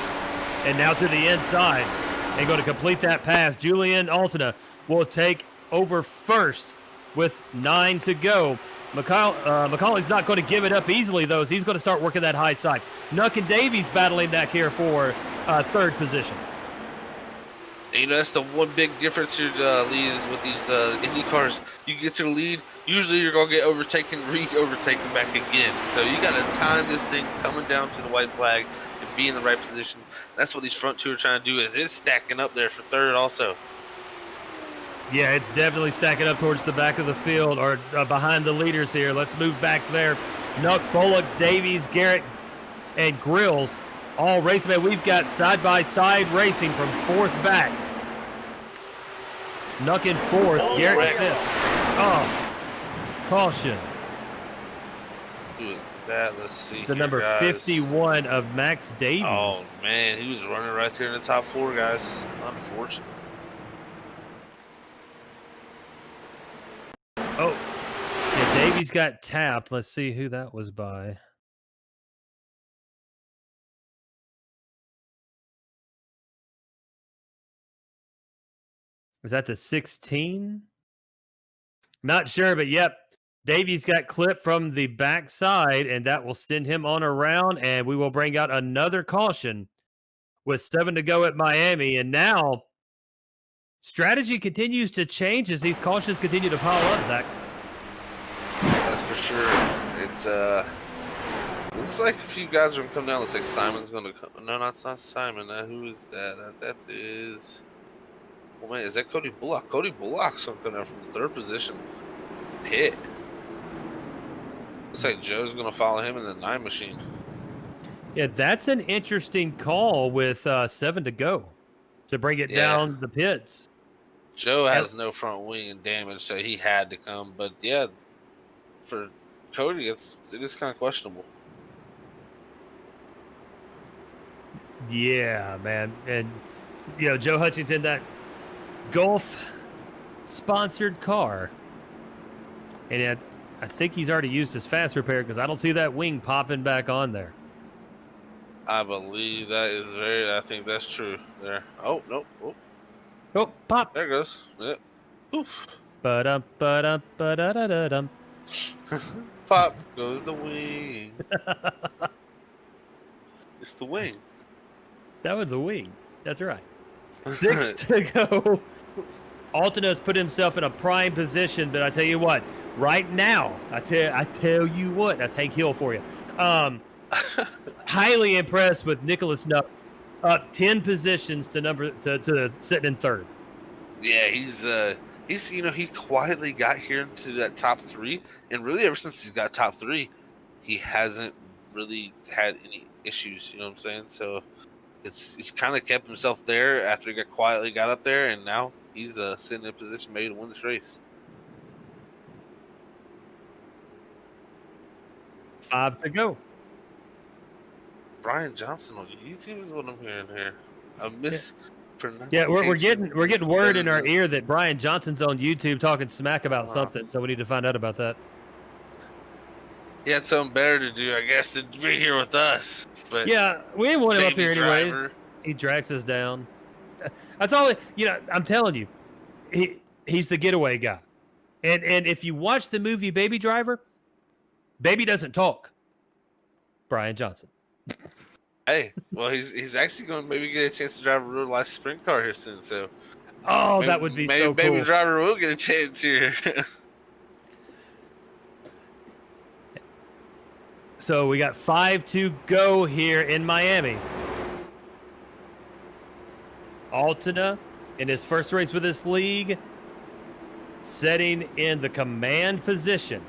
And now to the inside. And going to complete that pass. Julian Altena will take over first with 9 to go. McCauley's not going to give it up easily, though, so he's going to start working that high side. Nuck and Davies battling back here for third position. And, that's the one big difference here, Lee, is with these Indy cars. You get to the lead, usually you're going to get overtaken, re-overtaken back again. So you got to time this thing coming down to the white flag and be in the right position. That's what these front two are trying to do, is it's stacking up there for third also. Yeah, it's definitely stacking up towards the back of the field or behind the leaders here. Let's move back there. Nuck, Bullock, Davies, Garrett, and Grills all racing. Man, we've got side-by-side racing from fourth back. Nuck in fourth, Garrett in fifth. Oh, caution. Who is that? Let's see. The number 51 of Max Davies. Oh, man, he was running right there in the top 4, guys. Unfortunate. Oh, yeah, Davies got tapped. Let's see who that was by. Is that the 16? Not sure, but yep. Davies got clipped from the backside, and that will send him on around, and we will bring out another caution with 7 to go at Miami. And now, strategy continues to change as these cautions continue to pile up, Zach. That's for sure. It's, looks like a few guys are going to come down. Looks like Simon's going to come. No, it's not Simon. Who is that? That is... Oh, man, is that Cody Bullock? Cody Bullock's going to come down from the third position. Pit. Looks like Joe's going to follow him in the 9 machine. Yeah, that's an interesting call with 7 to go to bring it down the pits. Joe has no front wing and damage, so he had to come. But, yeah, for Cody, it is kind of questionable. Yeah, man. And, Joe Hutchington, that Gulf-sponsored car. And I think he's already used his fast repair because I don't see that wing popping back on there. I believe that is I think that's true there. Oh, no. Oh, pop. There it goes. Yep. Oof. Ba-dum, ba-dum, ba-da-da-da-dum. Pop goes the wing. It's the wing. That was a wing. That's right. 6 to go. Altena's put himself in a prime position, but I tell you what, right now, I tell you what, that's Hank Hill for you. Highly impressed with Nicholas Nuck, up 10 positions to sitting in third. Yeah, he quietly got here into that top 3, and really ever since he's got top 3, he hasn't really had any issues. You know what I'm saying? So he's kind of kept himself there after he quietly got up there, and now he's sitting in a position maybe to win this race. 5 to go. Brian Johnson on YouTube is what I'm hearing here. A mispronunciation. Yeah, we're getting word in our ear that Brian Johnson's on YouTube talking smack about something, so we need to find out about that. He had something better to do, I guess, to be here with us. But yeah, we didn't want him up here anyways. He drags us down. That's all. I'm telling you, he's the getaway guy. And if you watch the movie Baby Driver, Baby doesn't talk. Brian Johnson. Hey, well, he's actually going to maybe get a chance to drive a real life sprint car here soon. So, that would be so cool. Maybe Baby Driver will get a chance here. So we got 5 to go here in Miami. Altena in his first race with this league, setting in the command position.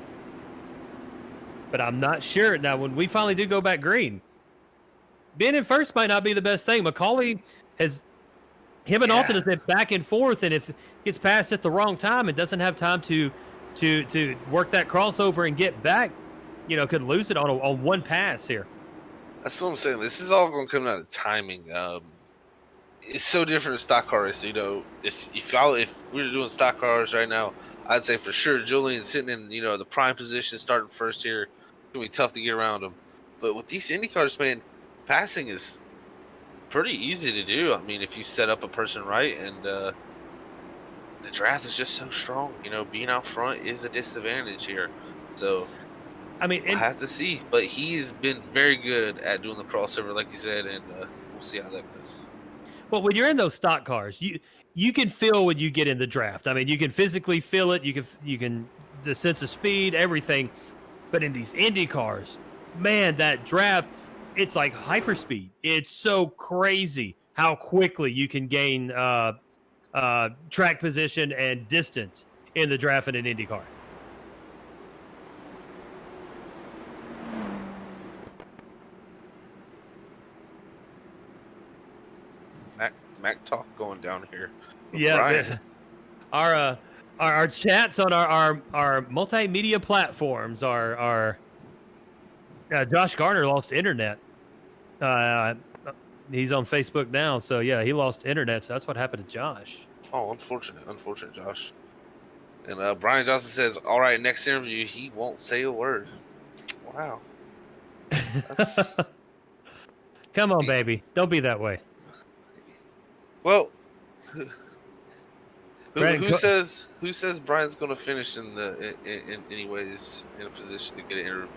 But I'm not sure. Now, when we finally do go back green, being in first might not be the best thing. Macaulay has him and Alton has been back and forth, and if it gets passed at the wrong time and doesn't have time to work that crossover and get back, could lose it on one pass here. That's what I'm saying. This is all going to come down to timing. It's so different in stock car racing. If we were doing stock cars right now, I'd say for sure Julian sitting in the prime position, starting first here, it's gonna be tough to get around him. But with these Indy cars, man, passing is pretty easy to do. I mean, if you set up a person right, and the draft is just so strong. Being out front is a disadvantage here. So I mean, we'll have to see. But he's been very good at doing the crossover, like you said, and we'll see how that goes. Well, when you're in those stock cars, you can feel when you get in the draft. I mean, you can physically feel it. You can the sense of speed, everything. But in these Indy cars, man, that draft, it's like hyperspeed. It's so crazy how quickly you can gain track position and distance in the draft in an Indy car. Mac talk going down here. Yeah, our chats on our multimedia platforms are Josh Garner lost internet. He's on Facebook now, so yeah, he lost internet. So that's what happened to Josh. Oh, unfortunate, Josh. And Brian Johnson says, "All right, next interview, he won't say a word." Wow. Come on, baby, don't be that way. Well, who says Brian's going to finish in anyways in a position to get an interview?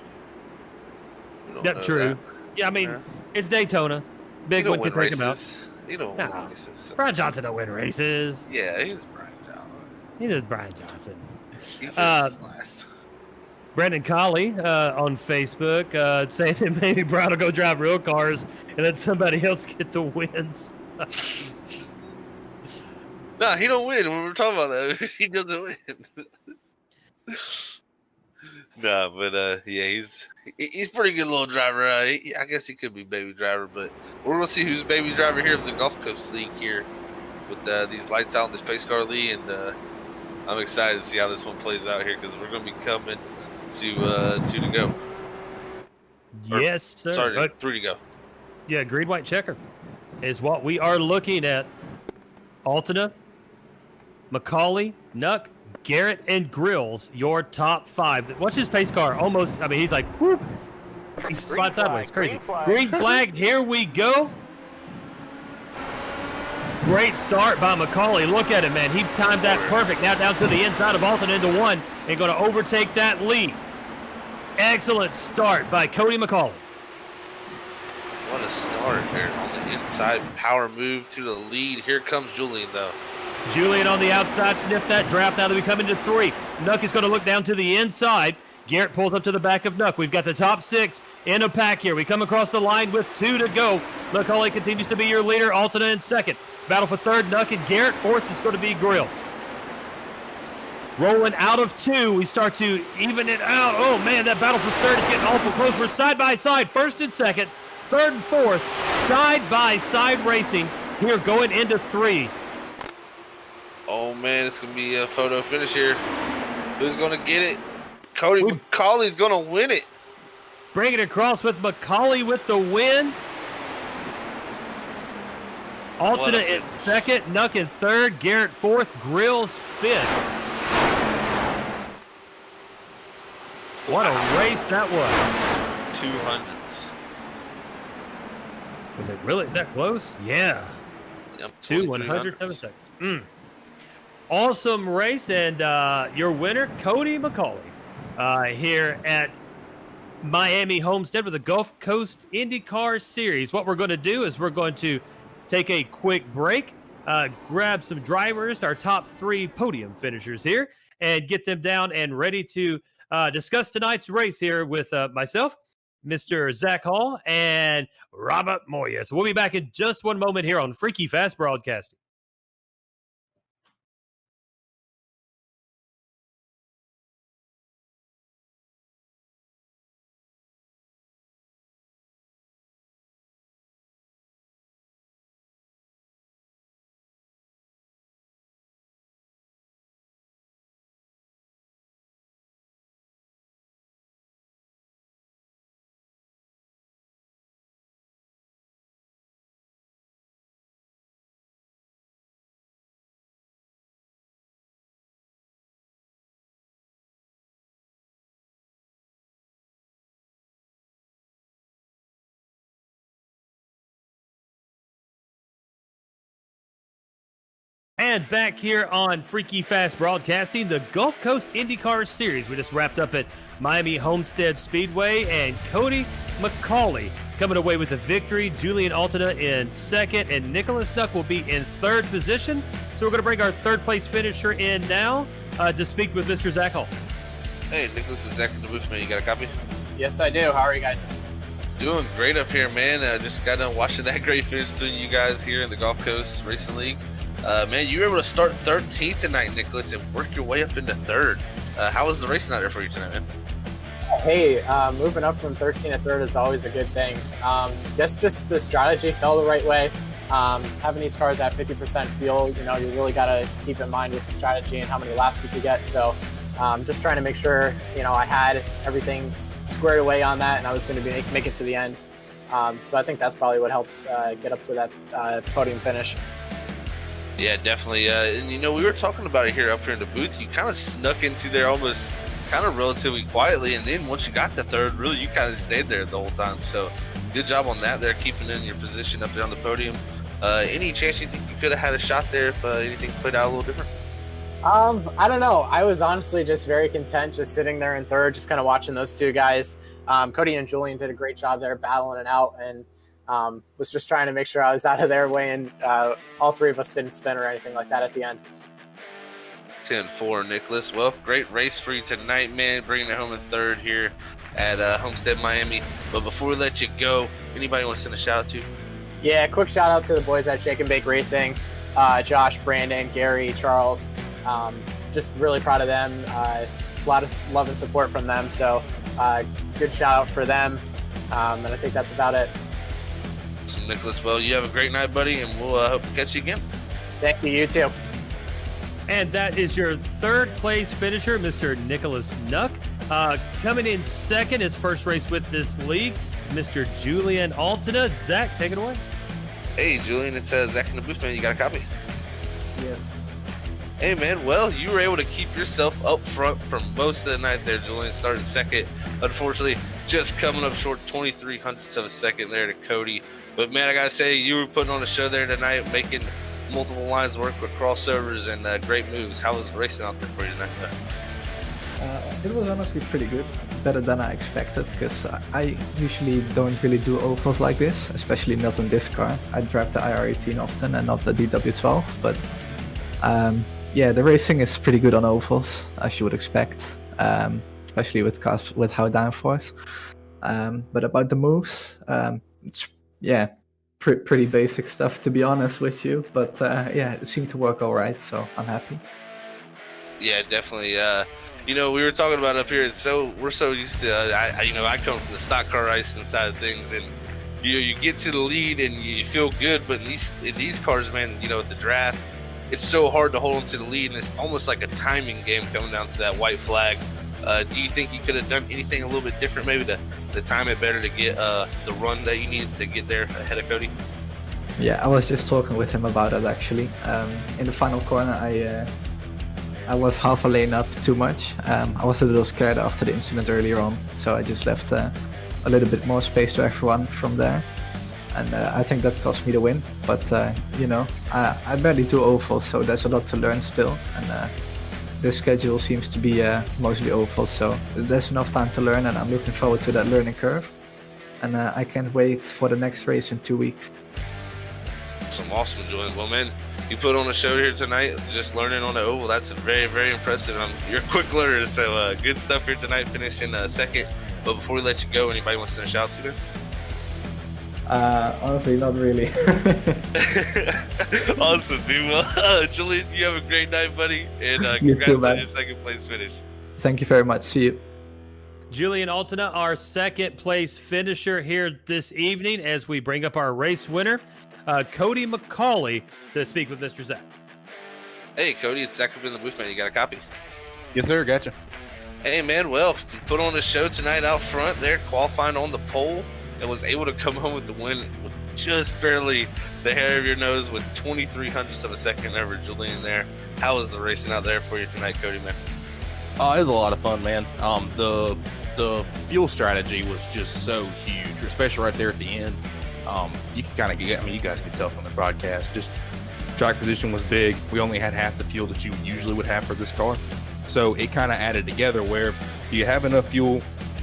That's true. That. Yeah, I mean, it's Daytona. Big one to think about. You don't win races. So. Brian Johnson don't win races. Yeah, he's Brian Johnson. He is Brian Johnson. He finishes last. Brendan Colley on Facebook saying that maybe Brian will go drive real cars and then somebody else get the wins. No, he don't win. When we're talking about that, he doesn't win. No, but yeah, he's pretty good little driver. I guess he could be baby driver, but we're gonna see who's baby driver here of the Gulf Coast League here with these lights out in this pace car league, and I'm excited to see how this one plays out here because we're gonna be coming to go. Yes, sir. Sorry, 3 to go. Yeah, green white checker is what we are looking at. Altina, Macaulay, Nuck, Garrett, and Grills, your top 5. Watch his pace car. Almost, I mean, he's like, whoop. He slides sideways. Crazy. Green flag. Here we go. Great start by Macaulay. Look at him, man. He timed that perfect. Now down to the inside of Altina into 1 and going to overtake that lead. Excellent start by Cody Macaulay. What a start there on the inside. Power move to the lead. Here comes Julian, though. Julian on the outside sniffed that draft. Now that we come into 3. Nuck is going to look down to the inside. Garrett pulls up to the back of Nuck. We've got the top 6 in a pack here. We come across the line with 2 to go. Macaulay continues to be your leader. Altina in 2nd. Battle for 3rd, Nuck and Garrett. 4th is going to be Grills. Rolling out of 2, we start to even it out. Oh, man, that battle for 3rd is getting awful close. We're side by side, 1st and 2nd. 3rd and 4th, side-by-side racing here going into 3. Oh, man, it's going to be a photo finish here. Who's going to get it? Cody Macaulay's going to win it. Bring it across with Macaulay with the win. Altina in 2nd, Nuck in 3rd, Garrett 4th, Grills 5th. What a race that was. 200s. Was it really that close? Yeah. Yep, 107 seconds. Awesome race, and your winner, Cody Macaulay, here at Miami Homestead with the Gulf Coast IndyCar Series. What we're going to do is we're going to take a quick break, grab some drivers, our top 3 podium finishers here, and get them down and ready to discuss tonight's race here with myself, Mr. Zach Hall, and Robert Moya. So we'll be back in just one moment here on Freaky Fast Broadcasting. And back here on Freaky Fast Broadcasting, the Gulf Coast IndyCar Series. We just wrapped up at Miami Homestead Speedway, and Cody McCauley coming away with the victory. Julian Altina in second, and Nicholas Nuck will be in third position. So we're going to bring our third place finisher in now to speak with Mr. Zach Hall. Hey, Nicholas is Zach in the booth, man. You got a copy? Yes, I do. How are you guys? Doing great up here, man. Just got done watching that great finish between you guys here in the Gulf Coast Racing League. Man, you were able to start 13th tonight, Nicholas, and work your way up into third. How was the racing out there for you tonight, man? Hey, moving up from 13 to third is always a good thing. Guess just the strategy fell the right way. Having these cars at 50% fuel, you really got to keep in mind with the strategy and how many laps you could get. So just trying to make sure, I had everything squared away on that, and I was going to make it to the end. So I think that's probably what helped get up to that podium finish. Yeah, definitely. And we were talking about it up here in the booth. You kind of snuck into there almost kind of relatively quietly, and then once you got to third, really you kind of stayed there the whole time. So good job on that there, keeping in your position up there on the podium. Any chance you think you could have had a shot there if anything played out a little different? I don't know. I was honestly just very content just sitting there in third, just kind of watching those two guys. Cody and Julian did a great job there battling it out, and was just trying to make sure I was out of their way, and all three of us didn't spin or anything like that at the end. 10-4, Nicholas. Well, great race for you tonight, man. Bringing it home in third here at Homestead, Miami. But before we let you go, anybody want to send a shout out to? Yeah, quick shout out to the boys at Shake and Bake Racing, Josh, Brandon, Gary, Charles. Just really proud of them. A lot of love and support from them. So good shout out for them. And I think that's about it. So, Nicholas, well, you have a great night, buddy, and we'll hope to catch you again. Thank you, you too. And that is your third place finisher, Mr. Nicholas Nuck. Coming in second, his first race with this league, Mr. Julian Altina. Zach, take it away. Hey, Julian, it's Zach in the booth, man. You got a copy? Yes. Hey, man, well, you were able to keep yourself up front for most of the night there, Julian, starting second. Unfortunately, just coming up short 23 hundredths of a second there to Cody. But, man, I got to say, you were putting on a show there tonight, making multiple lines work with crossovers and great moves. How was the racing out there for you tonight? It was honestly pretty good, better than I expected, because I usually don't really do ovals like this, especially not in this car. I drive the IR18 often and not the DW12, but yeah, the racing is pretty good on ovals, as you would expect, especially with cars with high downforce. But about the moves, it's, yeah, pretty basic stuff, to be honest with you, but yeah, it seemed to work all right, so I'm happy. Yeah, definitely. We were talking about up here. We're so used to. I come from the stock car racing side of things, and you get to the lead and you feel good. But in these cars, man, the draft, it's so hard to hold on to the lead, and it's almost like a timing game coming down to that white flag. Do you think you could have done anything a little bit different, maybe to time it better to get the run that you needed to get there ahead of Cody? Yeah, I was just talking with him about it actually. In the final corner, I was half a lane up too much. I was a little scared after the incident earlier on, so I just left a little bit more space to everyone from there. And I think that cost me the win. But, I barely do ovals, so there's a lot to learn still. And the schedule seems to be mostly ovals, so there's enough time to learn, and I'm looking forward to that learning curve. And I can't wait for the next race in 2 weeks. Awesome, Julian. Well, man, you put on a show here tonight, just learning on the oval. That's very, very impressive. You're a quick learner, so good stuff here tonight, finishing second. But before we let you go, anybody wants to send a shout out to you? Honestly, not really. Awesome, dude. Well, Julian, you have a great night, buddy, and congrats on your second place finish. Thank you very much. See you. Julian Altina, our second place finisher here this evening, as we bring up our race winner, Cody McCauley, to speak with Mr. Zach. Hey, Cody, it's Zach up in the booth, man. You got a copy? Yes, sir. Gotcha. Hey, man, well, you put on a show tonight out front there, qualifying on the pole, and was able to come home with the win with just barely the hair of your nose with 23 hundredths of a second over Julian there. How was the racing out there for you tonight, Cody, man? It was a lot of fun, man. The fuel strategy was just so huge, especially right there at the end. You can kind of get, you guys could tell from the broadcast, just track position was big. We only had half the fuel that you usually would have for this car. So it kind of added together where you have enough fuel,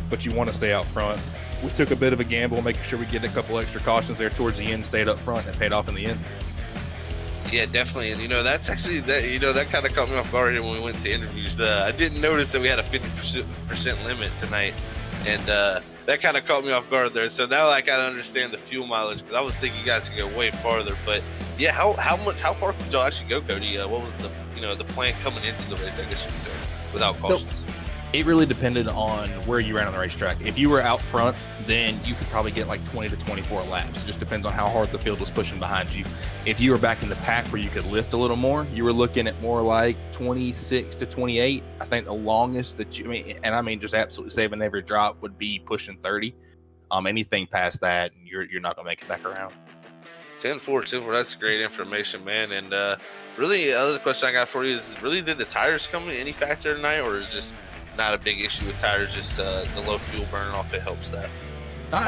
but you want to stay out front. We took a bit of a gamble, making sure we get a couple extra cautions there towards the end, stayed up front, and it paid off in the end. Yeah, definitely. And, that's actually, that kind of caught me off guard when we went to interviews. I didn't notice that we had a 50% limit tonight. And that kind of caught me off guard there. So now I kind of understand the fuel mileage, because I was thinking you guys could go way farther. But yeah, how far could y'all actually go, Cody? What was the plan coming into the race, I guess you could say, without cautions? It really depended on where you ran on the racetrack. If you were out front, then you could probably get like 20 to 24 laps. It just depends on how hard the field was pushing behind you. If you were back in the pack where you could lift a little more, you were looking at more like 26 to 28. I think the longest that I mean just absolutely saving every drop, would be pushing 30. Anything past that, you're not gonna make it back around. 10-4, that's great information, man. And really, the other question I got for you is, really, did the tires come in any factor tonight, or is just not a big issue with tires, just the low fuel burn off, it helps that?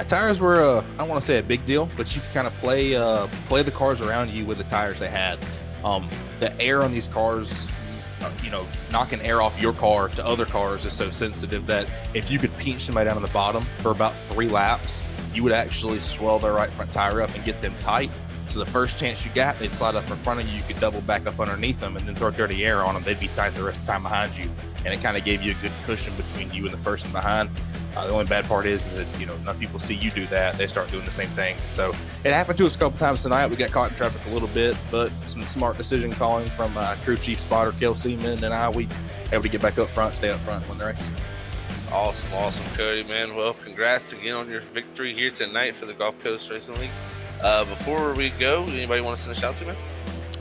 Tires were, I don't want to say a big deal, but you can kind of play the cars around you with the tires they had. The air on these cars, knocking air off your car to other cars is so sensitive that if you could pinch somebody down on the bottom for about 3 laps, you would actually swell their right front tire up and get them tight. So the first chance you got, they'd slide up in front of you, you could double back up underneath them and then throw dirty air on them. They'd be tight the rest of the time behind you. And it kind of gave you a good cushion between you and the person behind. The only bad part is that, enough people see you do that, they start doing the same thing. So it happened to us a couple times tonight. We got caught in traffic a little bit, but some smart decision calling from crew chief spotter Kel Seaman and I, we able to get back up front, stay up front, win the race. Awesome, Cody, man. Well, congrats again on your victory here tonight for the Gulf Coast Racing League. Before we go, anybody want to send a shout to, man?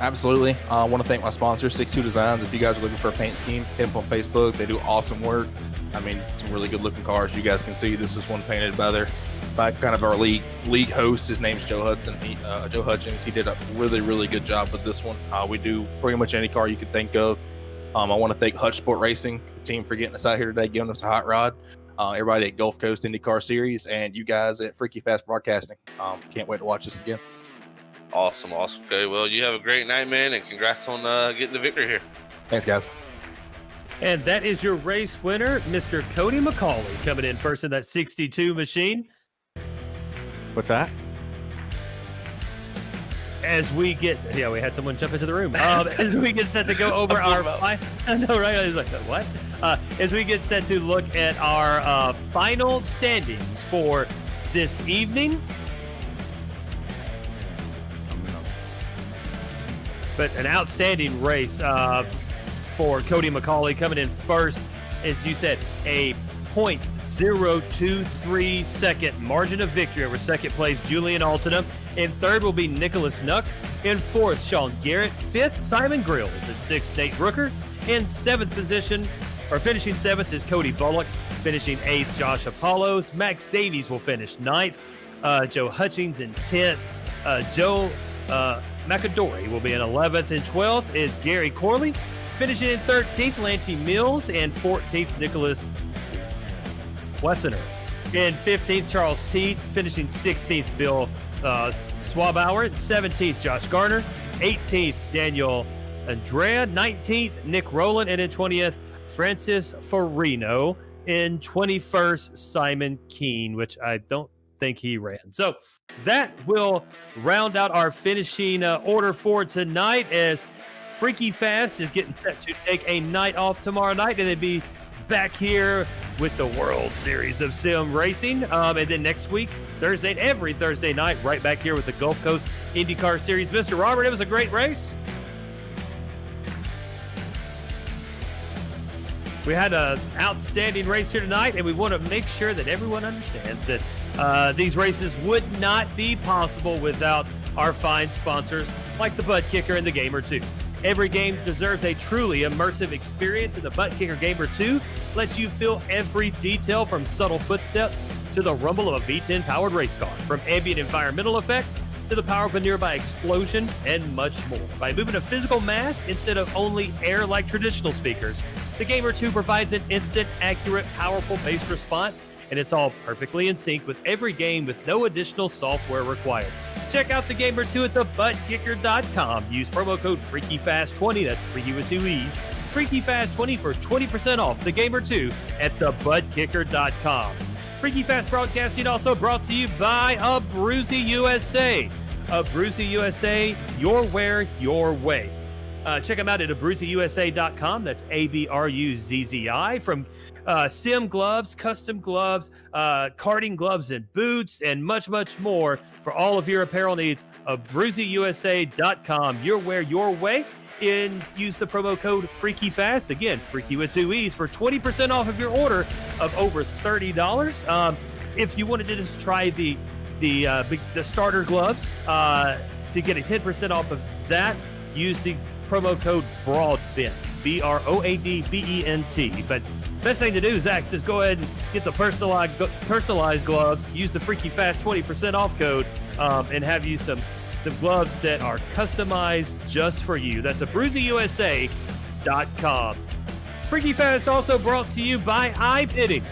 Absolutely. I want to thank my sponsor, 62 Designs. If you guys are looking for a paint scheme, hit them on Facebook. They do awesome work. I mean, some really good looking cars. You guys can see this is one painted by kind of our league host. His name's Joe Hudson. Joe Hutchins. He did a really, really good job with this one. We do pretty much any car you could think of. I want to thank Hutch Sport Racing, the team, for getting us out here today, giving us a hot rod. Everybody at Gulf Coast IndyCar Series, and you guys at Freaky Fast Broadcasting. Can't wait to watch this again. Awesome. Okay, well, you have a great night, man, and congrats on getting the victory here. Thanks, guys. And that is your race winner, Mr. Cody McCauley, coming in first in that 62 machine. What's that? As we get, we had someone jump into the room. As we get set to go over our, I know, right? I was like, what? As we get set to look at our final standings for this evening. But an outstanding race for Cody McCauley, coming in first, as you said, a 0.023 second margin of victory over second place Julian Altina. In third will be Nicholas Nuck. In fourth, Sean Garrett. Fifth, Simon Grills. At sixth, Nate Rooker. In seventh position, or finishing seventh, is Cody Bullock. Finishing eighth, Josh Apollos. Max Davies will finish ninth. Joe Hutchings in 10th. Joe McAdory will be in 11th. And 12th is Gary Corley. Finishing in 13th, Lanty Mills. And 14th, Nicholas Wessener. In 15th, Charles Teeth. Finishing 16th, Bill Swabauer. 17th, Josh Garner. 18th, Daniel Andrea. 19th, Nick Rowland. And in 20th, Francis Farino. In 21st, Simon Keene, which I don't think he ran. So that will round out our finishing order for tonight, as Freaky Fast is getting set to take a night off tomorrow night, and they'll be back here with the World Series of Sim Racing. And then next week, Thursday, and every Thursday night, right back here with the Gulf Coast IndyCar Series. Mr. Robert, it was a great race. We had an outstanding race here tonight, and we want to make sure that everyone understands that these races would not be possible without our fine sponsors like the ButtKicker and the Gamer2. Every game deserves a truly immersive experience, and the ButtKicker Gamer2 lets you feel every detail, from subtle footsteps to the rumble of a V10-powered race car, from ambient environmental effects to the power of a nearby explosion, and much more. By moving a physical mass instead of only air like traditional speakers, the Gamer2 provides an instant, accurate, powerful bass response, and it's all perfectly in sync with every game with no additional software required. Check out the Gamer2 at the ButtKicker.com. Use promo code FreakyFast20. That's Freaky with 2 E's. FreakyFast20 for 20% off the Gamer2 at the ButtKicker.com. Freaky Fast Broadcasting also brought to you by Abruzzi USA. Abruzzi USA, your wear, your way. Check them out at AbruzziUSA.com. That's ABRUZZI. From sim gloves, custom gloves, karting gloves and boots, and much, much more for all of your apparel needs. AbruzziUSA.com. Your wear, your way. And use the promo code FreakyFast. Again, Freaky with 2 E's for 20% off of your order of over $30. If you wanted to just try the starter gloves to get a 10% off of that, use the promo code BROADBENT, BROADBENT. But best thing to do, Zach, just go ahead and get the personalized gloves. Use the Freaky Fast 20% off code, and have you some gloves that are customized just for you. That's AbruzziUSA.com. Freaky Fast also brought to you by iPitting.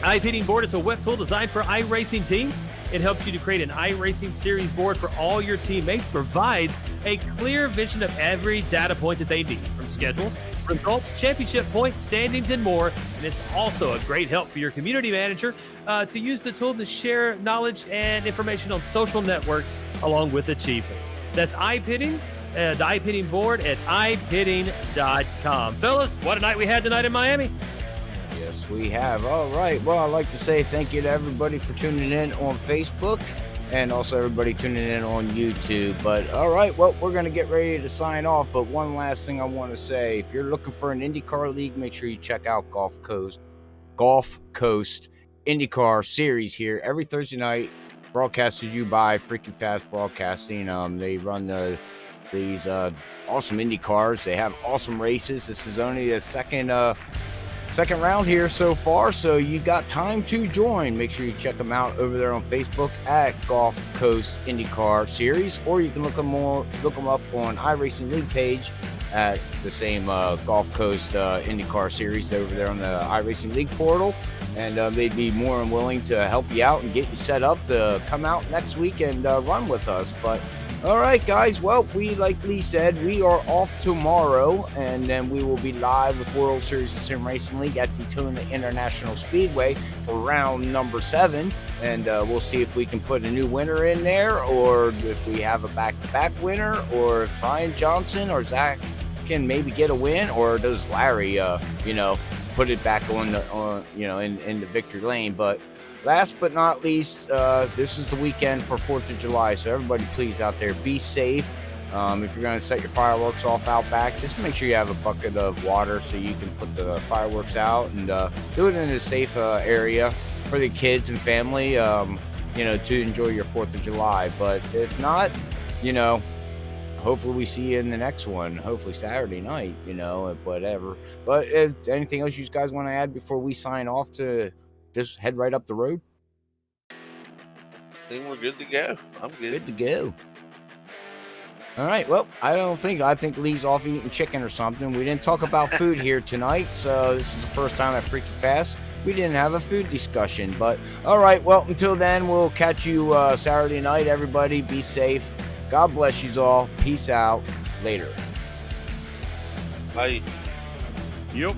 iPitting board is a web tool designed for iRacing teams. It helps you to create an iRacing series board for all your teammates, provides a clear vision of every data point that they need, from schedules, results, championship points, standings, and more. And it's also a great help for your community manager to use the tool to share knowledge and information on social networks along with achievements. That's iPitting, the iPitting board at iPitting.com. Fellas, what a night we had tonight in Miami. Yes, we have. All right. Well, I'd like to say thank you to everybody for tuning in on Facebook, and also everybody tuning in on YouTube. But all right, well, we're going to get ready to sign off. But one last thing I want to say, if you're looking for an IndyCar league, make sure you check out Gulf Coast IndyCar series here every Thursday night, broadcasted to you by Freaky Fast Broadcasting. They run these awesome IndyCars. They have awesome races. This is only the second round here so far, so you got time to join. Make sure you check them out over there on Facebook at Gulf Coast IndyCar Series, or you can look them up on iRacing League page at the same Gulf Coast IndyCar Series over there on the iRacing League portal, and they'd be more than willing to help you out and get you set up to come out next week and run with us. But all right, guys. Well, like Lee said, we are off tomorrow, and then we will be live with World Series of Sim Racing League at Daytona International Speedway for round number 7, and we'll see if we can put a new winner in there, or if we have a back-to-back winner, or if Brian Johnson or Zach can maybe get a win, or does Larry, put it back in the victory lane. But last but not least, this is the weekend for 4th of July, so everybody please out there, be safe. If you're going to set your fireworks off out back, just make sure you have a bucket of water so you can put the fireworks out, and do it in a safe area for the kids and family, to enjoy your 4th of July. But if not, hopefully we see you in the next one, hopefully Saturday night, whatever. But anything else you guys want to add before we sign off to just head right up the road? I think we're good to go. I'm good. Good to go. All right. Well, I think Lee's off eating chicken or something. We didn't talk about food here tonight, so this is the first time at Freaky Fast we didn't have a food discussion. But all right. Well, until then, we'll catch you Saturday night. Everybody, be safe. God bless you all. Peace out. Later. Bye. Yep.